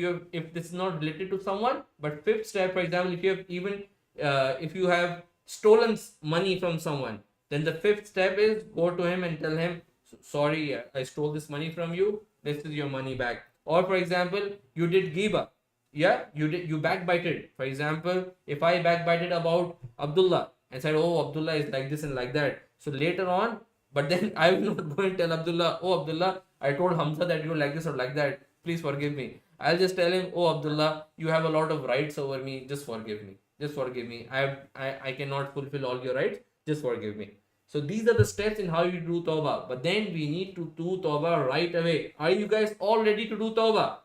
Speaker 1: this is not related to someone, but 5th step, for example, if you have stolen money from someone, then the 5th step is go to him and tell him, sorry, I stole this money from you. This is your money back. Or for example, you did ghiba. Yeah, you backbited. For example, if I backbited about Abdullah and said, oh, Abdullah is like this and like that. So later on, but then I will not go and tell Abdullah, oh Abdullah, I told Hamza that you like this or like that. Please forgive me. I'll just tell him, oh Abdullah, you have a lot of rights over me. Just forgive me. Just forgive me. I cannot fulfill all your rights. Just forgive me. So these are the steps in how you do tawbah. But then we need to do tawbah right away. Are you guys all ready to do tawbah?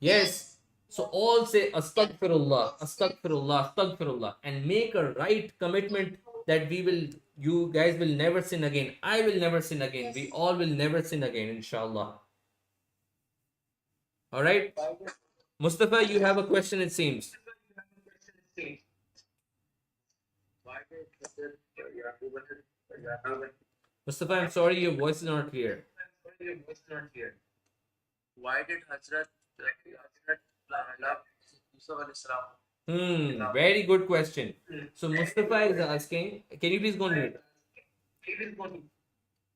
Speaker 1: Yes. So all say astaghfirullah, astaghfirullah, astaghfirullah, and make a right commitment that you guys will never sin again. I will never sin again. We all will never sin again, inshallah. All right. Mustafa, you have a question, it seems. Mustafa, I'm sorry, your voice is not clear.
Speaker 7: Why did Hazrat love Yusuf alayhi salam?
Speaker 1: Very good question. So Mustafa is asking, can you please go on mute?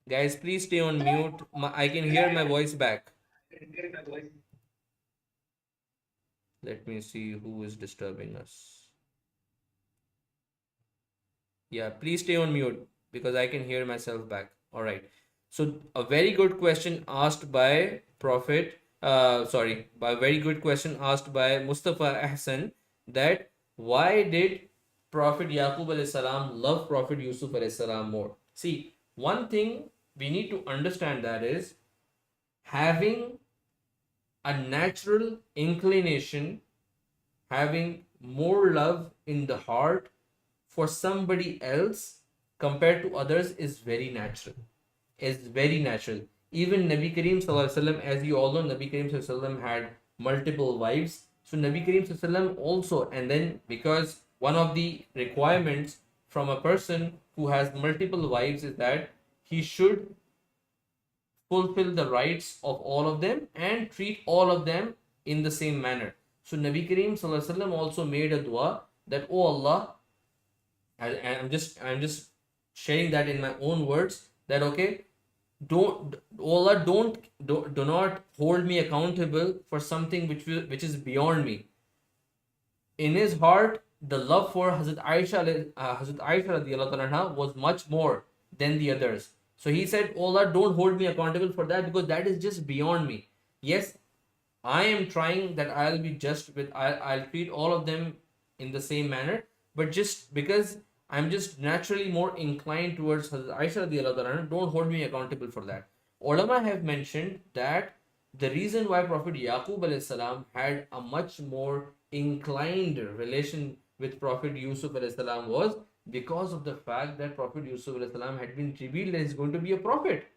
Speaker 1: Guys, please stay on mute. I can hear my voice back. Let me see who is disturbing us. Yeah, please stay on mute because I can hear myself back. All right. So a very good question asked by very good question asked by Mustafa Ahsan, that why did Prophet Yaqub alayhi salam love Prophet Yusuf alayhi salam more? See, one thing we need to understand, that is having a natural inclination, having more love in the heart for somebody else compared to others is very natural. Even Nabi Kareem Sallallahu Alaihi Wasallam, as you all know, Nabi Kareem Sallallahu Alaihi Wasallam had multiple wives. So Nabi Kareem Sallallahu Alaihi Wasallam also, and then because one of the requirements from a person who has multiple wives is that he should fulfill the rights of all of them and treat all of them in the same manner. So Nabi Kareem Sallallahu Alaihi Wasallam also made a dua that, oh Allah, I'm just sharing that in my own words, that okay, do not hold me accountable for something which is beyond me. In his heart, the love for Hazrat Aisha radiyallahu anha was much more than the others. So he said, oh Allah, don't hold me accountable for that, because that is just beyond me. Yes, I am trying that I'll treat all of them in the same manner, but just because I'm just naturally more inclined towards Hazrat Aisha radiyallahu anha, don't hold me accountable for that. Ulama have mentioned that the reason why Prophet Yaqub alayhi salam had a much more inclined relation with Prophet Yusuf alayhi salam was because of the fact that Prophet Yusuf alayhi salam had been revealed that he's going to be a prophet.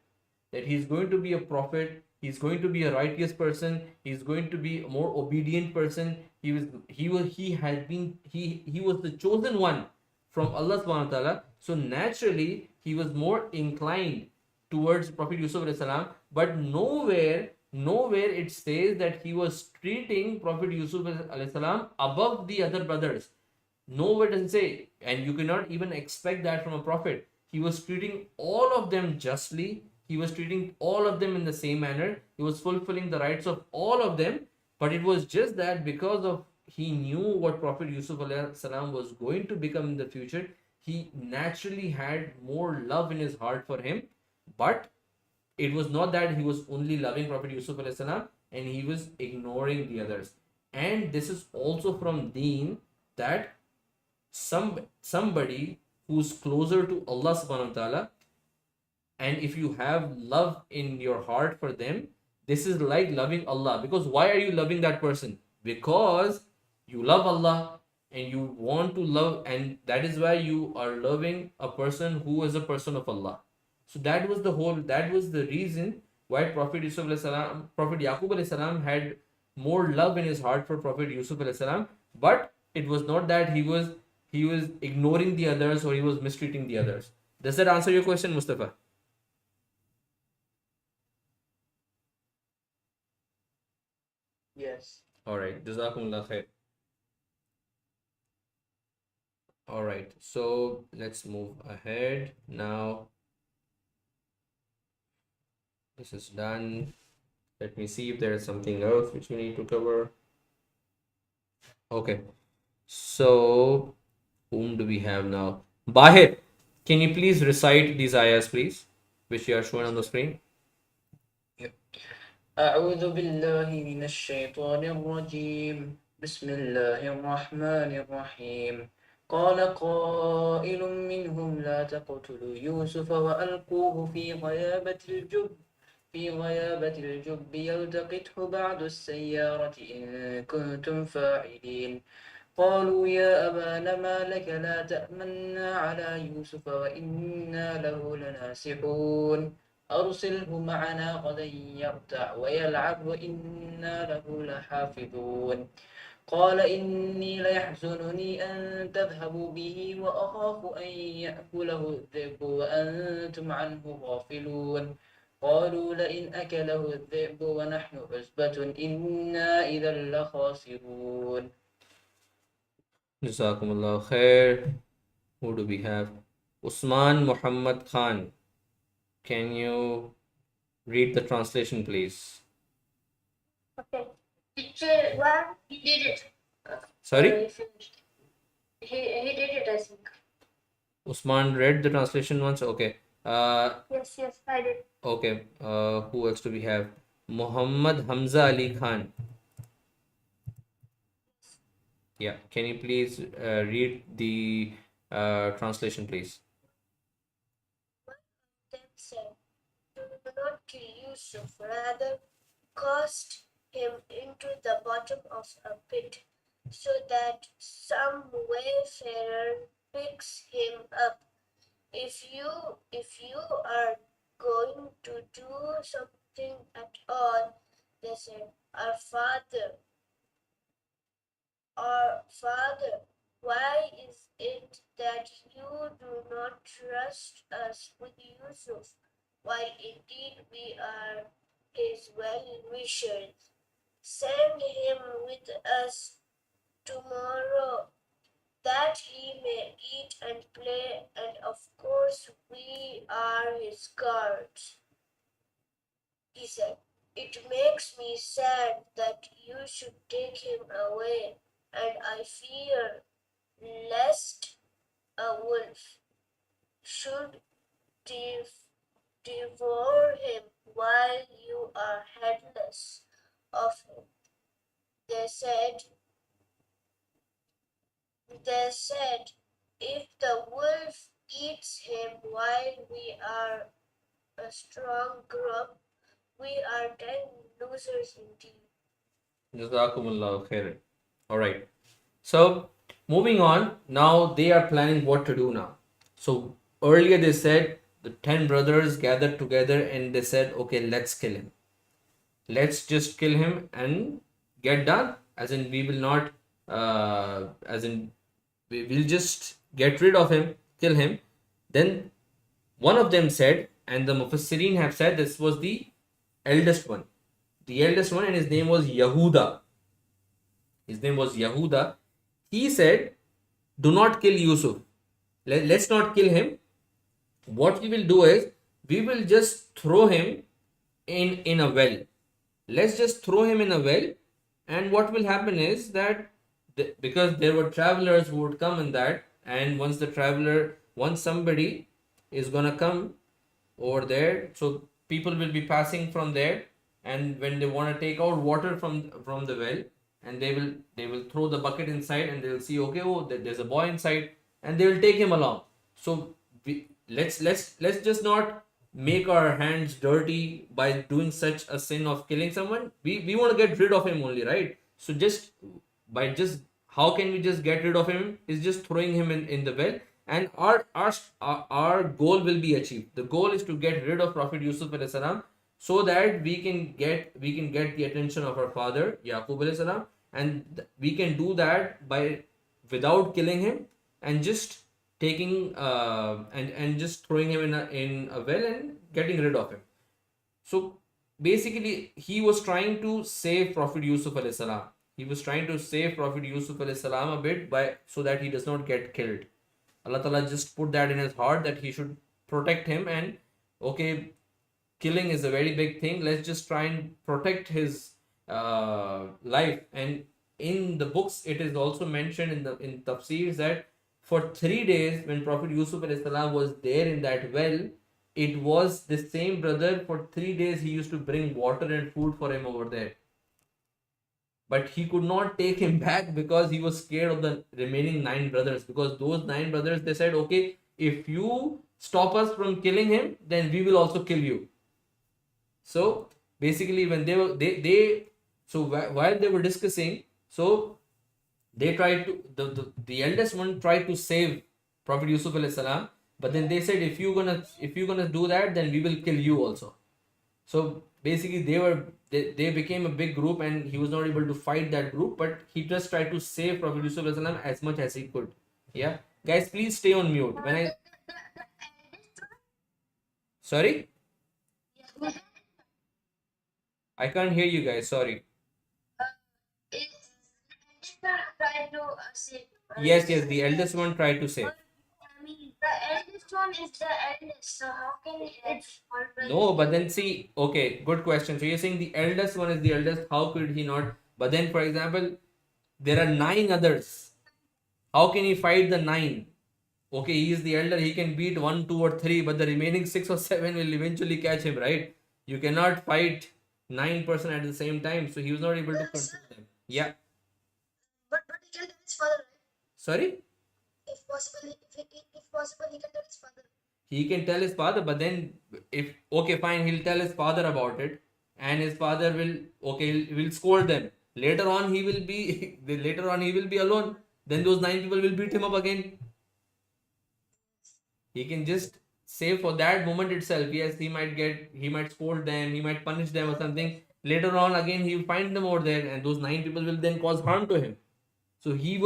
Speaker 1: That he's going to be a prophet, he's going to be a righteous person, he's going to be a more obedient person. He was the chosen one from Allah subhanahu wa ta'ala. So naturally he was more inclined towards Prophet Yusuf alayhi salam, but nowhere it says that he was treating Prophet Yusuf alayhi salam above the other brothers. Nowhere doesn't say, and you cannot even expect that from a prophet. He was treating all of them justly, he was treating all of them in the same manner, he was fulfilling the rights of all of them, but it was just that because of he knew what Prophet Yusuf alayhi salam was going to become in the future, he naturally had more love in his heart for him. But it was not that he was only loving Prophet Yusuf alayhi salam and he was ignoring the others. And this is also from Deen, that somebody who's closer to Allah subhanahu wa ta'ala, and if you have love in your heart for them, this is like loving Allah. Because why are you loving that person? Because you love Allah and you want to love, and that is why you are loving a person who is a person of Allah. So that was the reason why Prophet Yaqub alayhi salam had more love in his heart for Prophet Yusuf alayhi salam. But it was not that he was ignoring the others or he was mistreating the others. Does that answer your question, Mustafa?
Speaker 6: Yes.
Speaker 1: All right. Jazakumullah khair. All right. So let's move ahead now. This is done. Let me see if there is something else which we need to cover. Okay. So whom do we have now? Bahir, can you please recite these ayahs, please, which you are showing on the screen?
Speaker 6: أعوذ بالله من الشيطان الرجيم بسم الله الرحمن الرحيم قال قائل منهم لا تقتلوا يوسف وألقوه في غيابة الجب يلتقطه بعض السيارة إن كنتم فاعلين قالوا يا أبانا ما لك لا تأمنا على يوسف وإنا له لناصحون أرسله معنا غدا يرتع ويلعب وإنا له لحافظون قال إني ليحزنني أن تذهبوا به وأخاف أن يأكله الذئب وأنتم عنه غافلون قالوا لئن أكله الذئب ونحن عصبة إنا إذا لخاسرون.
Speaker 1: Jazakumullah khair. Who do we have? Usman Muhammad Khan. Can you read the translation, please?
Speaker 3: Okay. Teacher, one, he did it.
Speaker 1: Sorry?
Speaker 3: He finished. He did it, I think.
Speaker 1: Usman read the translation once. Okay.
Speaker 3: Yes, I did.
Speaker 1: Okay. Who else do we have? Muhammad Hamza Ali Khan. Yeah. Can you please read the translation, please?
Speaker 4: Them said, do not kill Yusuf, rather cast him into the bottom of a pit, so that some wayfarer picks him up. If you are going to do something at all, they said, our father, why is it that you do not trust us with Yusuf, while indeed we are his well-wishers? Send him with us tomorrow, that he may eat and play, and of course we are his guards. He said, it makes me sad that you should take him away, and I fear lest a wolf should devour him while you are heedless of him. They said, if the wolf eats him while we are a strong group, we are 10 losers indeed.
Speaker 1: Jazakumullah khair. All right. So moving on, now they are planning what to do now. So earlier they said the 10 brothers gathered together and they said, okay, let's kill him. Let's just kill him and get done. As in, we will not, we will just get rid of him, kill him. Then one of them said, and the Mufassirin have said this was the eldest one. The eldest one, and his name was Yahuda. He said, do not kill Yusuf. Let's not kill him. What we will do is, we will just throw him in a well. Let's just throw him in a well, and what will happen is that because there were travelers who would come in that, and once somebody is gonna come over there, so people will be passing from there, and when they want to take out water from the well, and they will throw the bucket inside, and they will see, okay, oh, there's a boy inside, and they will take him along. So let's just not make our hands dirty by doing such a sin of killing someone. We want to get rid of him only, right? So how can we just get rid of him is just throwing him in the well, and our goal will be achieved. The goal is to get rid of Prophet Yusuf alayhi salam, so that we can get the attention of our father Yaqub alayhi salam, and we can do that without killing him, and just taking and just throwing him in a well and getting rid of him. So basically he was trying to save Prophet Yusuf alayhi salam. He was trying to save Prophet Yusuf alayhi salam a bit so that he does not get killed. Allah Ta'ala just put that in his heart that he should protect him, and okay, killing is a very big thing. Let's just try and protect his life. And in the books it is also mentioned in tafsirs that for 3 days when Prophet Yusuf alayhi salam was there in that well, it was the same brother. For 3 days he used to bring water and food for him over there. but he could not take him back because he was scared of the remaining 9 brothers. Because those 9 brothers, they said, okay, if you stop us from killing him, then we will also kill you. So basically, when while they were discussing, so they tried to the eldest one tried to save Prophet Yusuf alayhi salam, but then they said, if you're gonna do that, then we will kill you also. So basically, they became a big group, and he was not able to fight that group, but he just tried to save Prophet Yusuf alayhi salam as much as he could. Yeah, guys, please stay on mute. When I sorry, I can't hear you guys. Sorry.
Speaker 3: Try to say.
Speaker 1: Yes, the eldest one tried to save.
Speaker 3: I mean, the eldest one is the eldest, so how can it's
Speaker 1: No, but then see, okay, good question. So you're saying the eldest one is the eldest, how could he not? But then, for example, there are 9 others. How can he fight the 9? Okay, he is the elder, he can beat 1, 2, or 3, but the remaining 6 or 7 will eventually catch him, right? You cannot fight 9 person at the same time, so he was not able to control them. Yeah.
Speaker 4: But he can tell his father, right?
Speaker 1: Sorry?
Speaker 4: If possible, if possible, he can tell his father.
Speaker 1: He can tell his father, but then if okay, fine, he'll tell his father about it, and his father will scold them. Later on, he will be alone. Then those 9 people will beat him up again. He can just say for that moment itself, yes, he might scold them, he might punish them or something. Later on, again, he will find them over there, and those 9 people will then cause harm to him. So he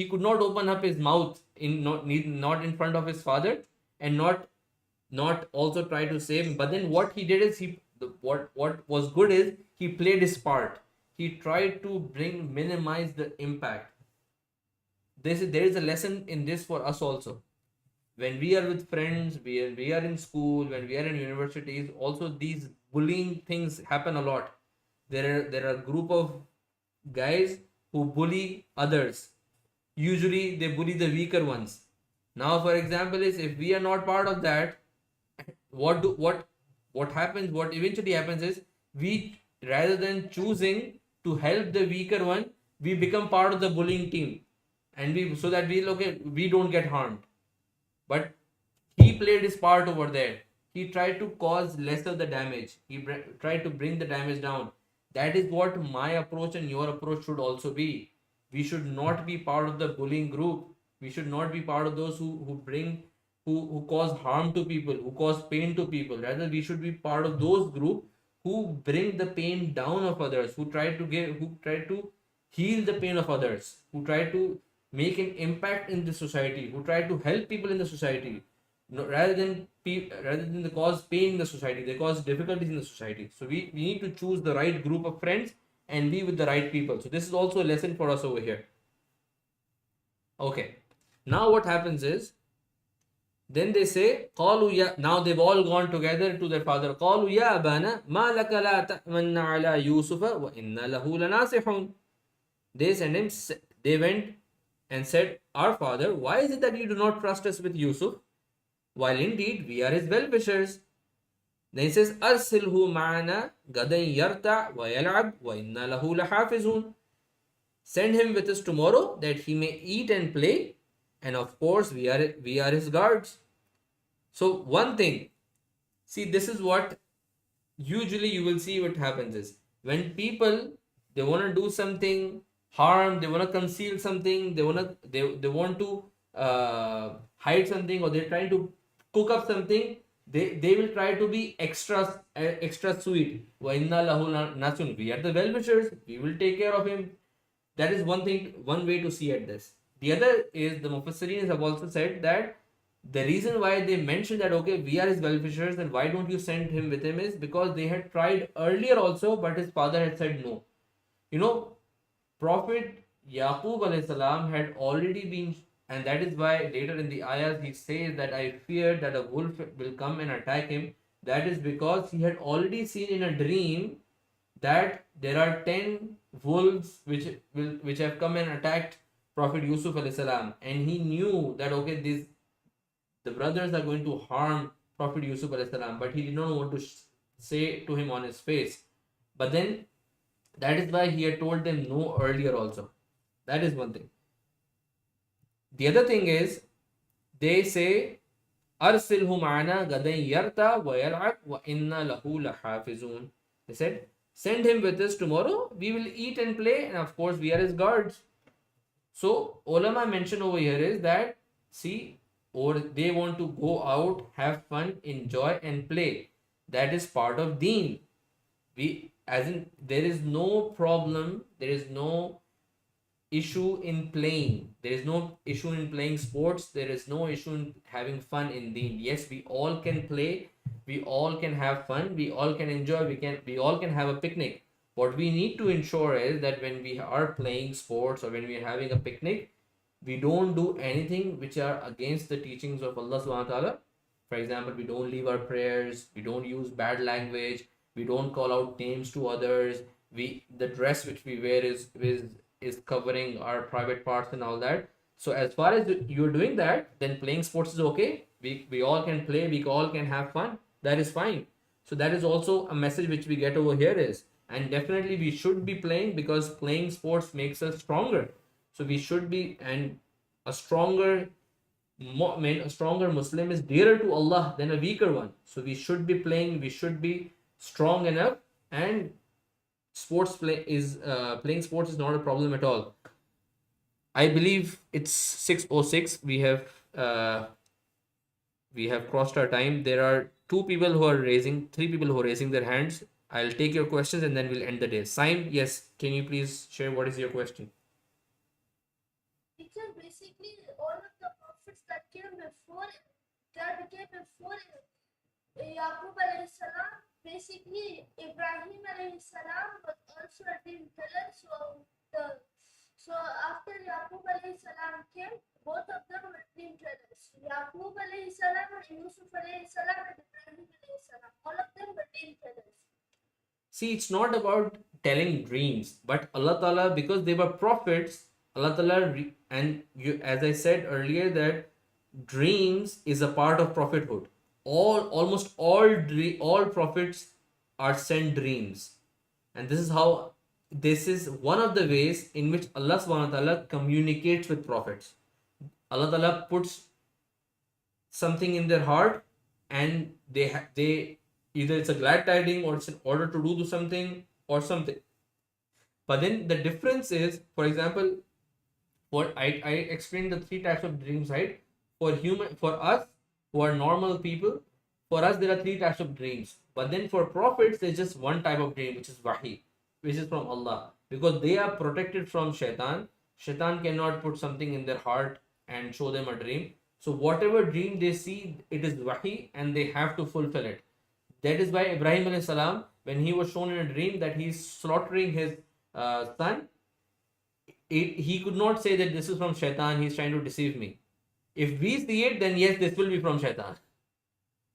Speaker 1: could not open up his mouth not in front of his father, and not also try to save him. But then what he did is what was good is he played his part. He tried to minimize the impact. There is a lesson in this for us also. When we are with friends, we are in school, when we are in universities, also these bullying things happen a lot. There are a group of guys who bully others. Usually they bully the weaker ones. Now, for example, is if we are not part of that, what happens? What eventually happens is, we, rather than choosing to help the weaker one, we become part of the bullying team, and so that we don't get harmed. But he played his part over there. He tried to cause less of the damage. He tried to bring the damage down. That is what my approach and your approach should also be. We should not be part of the bullying group. We should not be part of those who cause harm to people, who cause pain to people. Rather, we should be part of those group who bring the pain down of others, who try to heal the pain of others, who try to make an impact in the society, who try to help people in the society. No, rather than they cause pain in the society, they cause difficulties in the society. So we need to choose the right group of friends and be with the right people. So this is also a lesson for us over here. Okay, now what happens is, then they say, قالوا ya. Now they've all gone together to their father. قالوا يا أبانا ما لك لا تأمن على يوسف وإنا له لناصحون. They went and said, our father, why is it that you do not trust us with Yusuf, while indeed we are his well-wishers? Then he says, أرسله معنا غدا يرتع ويلعب وإنا له لحافظون. Send him with us tomorrow, that he may eat and play, and of course we are his guards. So one thing, see, this is what usually you will see what happens is, when people, they want to do something harm, they want to conceal something, they want to hide something, or they're trying to cook up something, they will try to be extra sweet. وَإِنَّا لَهُ نَاسُونَ. We are the well-wishers, we will take care of him. That is one way to see at this. The other is, the Mufassirin have also said that the reason why they mentioned that, okay, we are his well-wishers, and why don't you send him with him, is because they had tried earlier also, but his father had said no. Prophet Yaqub alayhi salam had already been, and that is why later in the ayahs he says that I fear that a wolf will come and attack him. That is because he had already seen in a dream that there are 10 wolves which have come and attacked Prophet Yusuf alayhi salam, and he knew that, okay, the brothers are going to harm Prophet Yusuf alayhi salam, but he did not want to say to him on his face. But then That is why he had told them no earlier also. That is one thing. The other thing is, they say, Arsilhu ma'ana gadan yarta wa yal'ab wa inna lahu lahafizun. They said, send him with us tomorrow. We will eat and play, and of course we are his guards. So ulama mention over here is that, see, or they want to go out, have fun, enjoy and play. That is part of deen. We, as in, there is no problem, there is no issue in playing. There is no issue in playing sports. There is no issue in having fun in deen. Yes, we all can play. We all can have fun. We all can enjoy. We all can have a picnic. What we need to ensure is that when we are playing sports or when we are having a picnic, we don't do anything which are against the teachings of Allah subhanahu wa ta'ala. For example, we don't leave our prayers, we don't use bad language, we don't call out names to others, the dress which we wear is covering our private parts and all that. So as far as you're doing that, then playing sports is okay. We all can play, we all can have fun. That is fine. So that is also a message which we get over here is, and definitely we should be playing because playing sports makes us stronger. So we should be, and a stronger mu'min, a stronger Muslim is dearer to Allah than a weaker one. So we should be playing, we should be strong enough, and playing sports is not a problem at all. I believe it's 6:06. We have crossed our time. There are three people who are raising their hands. I'll take your questions and then we'll end the day. Saim, yes, can you please share what is your question?
Speaker 4: Because basically all of the prophets that came before Yaqub alayhi salam, basically Ibrahim alayhi salam was also a dream teller. So after Yaqub alayhi salam came, both of them were dream tellers. Yaqub alayhi salam and Yusuf alayhi salam and Ibrahim alayhi salam, all of them were dream tellers.
Speaker 1: See, it's not about telling dreams, but Allah Ta'ala, because they were prophets, Allah Ta'ala, as I said earlier, that dreams is a part of prophethood. Almost all prophets are sent dreams. And this is one of the ways in which Allah Subhanahu wa Ta'ala communicates with prophets. Allah Ta'ala puts something in their heart, and they either it's a glad tiding or it's an order to do something or something. But then the difference is, for example, what I explained the three types of dreams, right? For us who are normal people, for us there are three types of dreams. But then for prophets, there's just one type of dream, which is wahi, which is from Allah, because they are protected from shaitan. Shaitan cannot put something in their heart and show them a dream. So whatever dream they see, it is wahi, and they have to fulfill it. That is why Ibrahim alayhi salam, when he was shown in a dream that he's slaughtering his son, he could not say that this is from shaitan, he's trying to deceive me. If we see it, then yes, this will be from shaitan.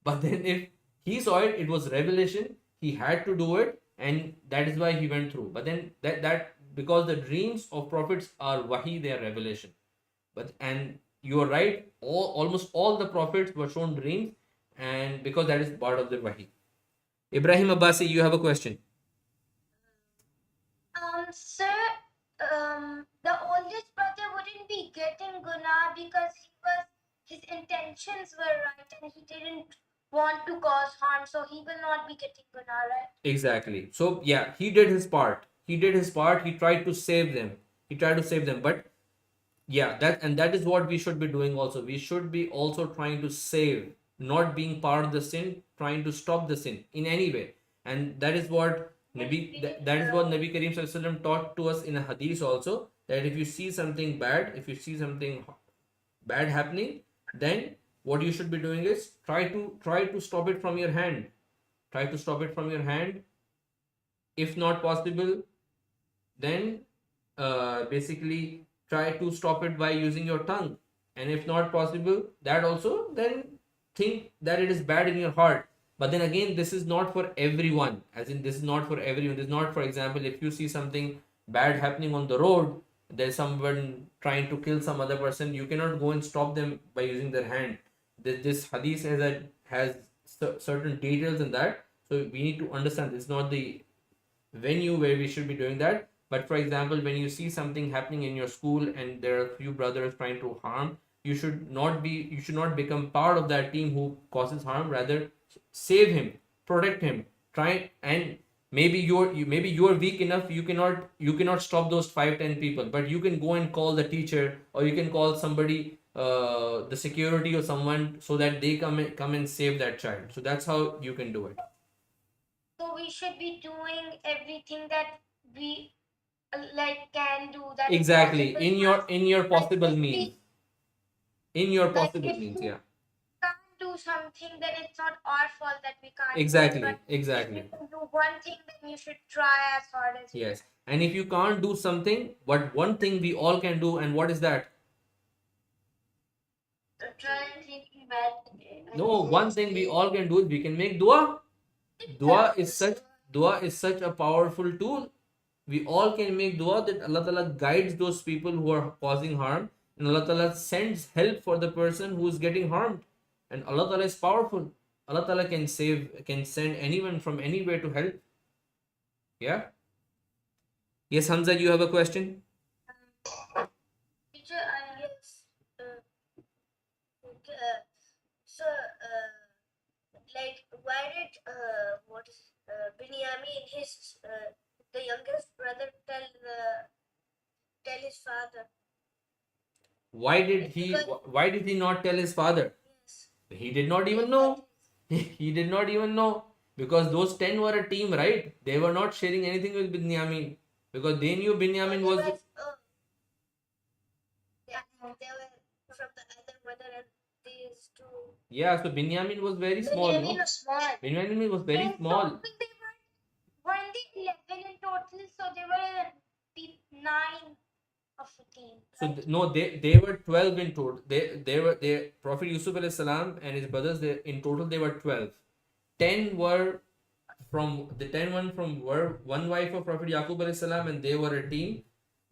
Speaker 1: But then if he saw it, it was revelation, he had to do it, and that is why he went through. But then that because the dreams of prophets are wahi, they are revelation. And you are right, almost all the prophets were shown dreams, and because that is part of the wahi. Ibrahim Abbasi, you have a question.
Speaker 3: Sir, the oldest brother wouldn't be getting guna because his intentions were right and he didn't want to cause harm, so he will not be getting guna, right?
Speaker 1: Exactly. So yeah, he did his part. He tried to save them. But yeah, that is what we should be doing also. We should be also trying to save, not being part of the sin, trying to stop the sin in any way. And that is what Nabi Kareem Sallallahu Alaihi Wasallam taught to us in a hadith also, that if you see something bad, if you see something bad happening, then what you should be doing is try to stop it from your hand. Try to stop it from your hand. If not possible, then basically try to stop it by using your tongue. And if not possible, that also, then think that it is bad in your heart. But then again, this is not for everyone. As in, this is not for everyone. This is not, for example, if you see something bad happening on the road, there's someone trying to kill some other person, you cannot go and stop them by using their hand. This hadith has certain details in that. So we need to understand, it's not the venue where we should be doing that. But for example, when you see something happening in your school and there are a few brothers trying to harm, you should not become part of that team who causes harm. Rather, save him, protect him, try. And maybe you're weak enough, you cannot stop those 5-10 people, but you can go and call the teacher, or you can call somebody, the security or someone, so that they come and save that child. So that's how you can do it.
Speaker 3: So we should be doing everything that we can do. That
Speaker 1: Exactly, in your possible
Speaker 3: if we-
Speaker 1: means. In your
Speaker 3: Like,
Speaker 1: possible
Speaker 3: if
Speaker 1: means,
Speaker 3: we-
Speaker 1: yeah.
Speaker 3: can't do something, then it's not our fault that we can't.
Speaker 1: Exactly,
Speaker 3: do it. But
Speaker 1: exactly.
Speaker 3: if you can do one thing, then you should try as hard as you
Speaker 1: Yes. And if you can't do something, but one thing we all can do, and what is that?
Speaker 3: can. Try thinking bad.
Speaker 1: No, one thing we all can do is we can make dua. Dua is such a powerful tool. We all can make dua that Allah Ta'ala guides those people who are causing harm, and Allah Ta'ala sends help for the person who is getting harmed. And Allah Ta'ala is powerful. Allah Ta'ala can send anyone from anywhere to help. Yeah? Yes, Hamza, you have a question?
Speaker 3: Teacher, yes. So, why did Binyamin, the youngest brother, tell his father?
Speaker 1: Why did he not tell his father?
Speaker 3: Yes.
Speaker 1: He did not even know. He did not even know. Because those 10 were a team, right? They were not sharing anything with Binyamin. Because they knew Binyamin was.
Speaker 3: They were from the other mother, and these two.
Speaker 1: Yeah, so Binyamin was very small, no?
Speaker 3: was small.
Speaker 1: Binyamin was very small.
Speaker 3: Were in the 11 in total, so they were 9 of the team.
Speaker 1: So no, they were 12 in total. They Prophet Yusuf alayhi salam and his brothers, in total they were 12. 10 were from the 10 one from were one wife of Prophet Yaqub alayhi salam, and they were a team.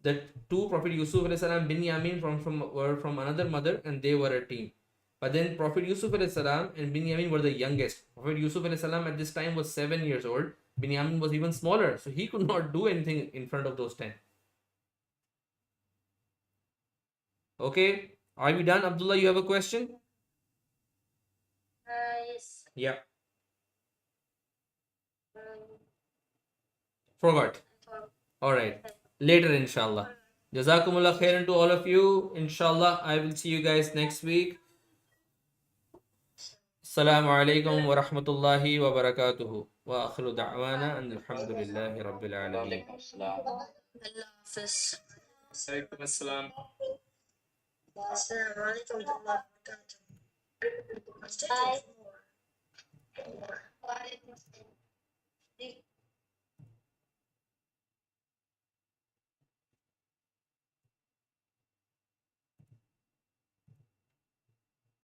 Speaker 1: The two, Prophet Yusuf alayhi salam, Binyamin were from another mother, and they were a team. But then Prophet Yusuf alayhi salam and Binyamin were the youngest. Prophet Yusuf alayhi salam at this time was 7 years old. Binyamin was even smaller, so he could not do anything in front of those 10. Okay, are we done? Abdullah, you have a question?
Speaker 3: Yes.
Speaker 1: Yeah. Forgot. All right. Later, inshallah. Jazakumullah khairan to all of you. Inshallah, I will see you guys next week. Assalamu alaikum wa rahmatullahi wa barakatuhu. Wa akhiru da'wana and alhamdulillahi rabbil alameen.
Speaker 3: Allah Hafiz.
Speaker 5: Alaikum assalam.
Speaker 3: Assalamu alaikum wa rahmatullahi wa barakatuh. Bye.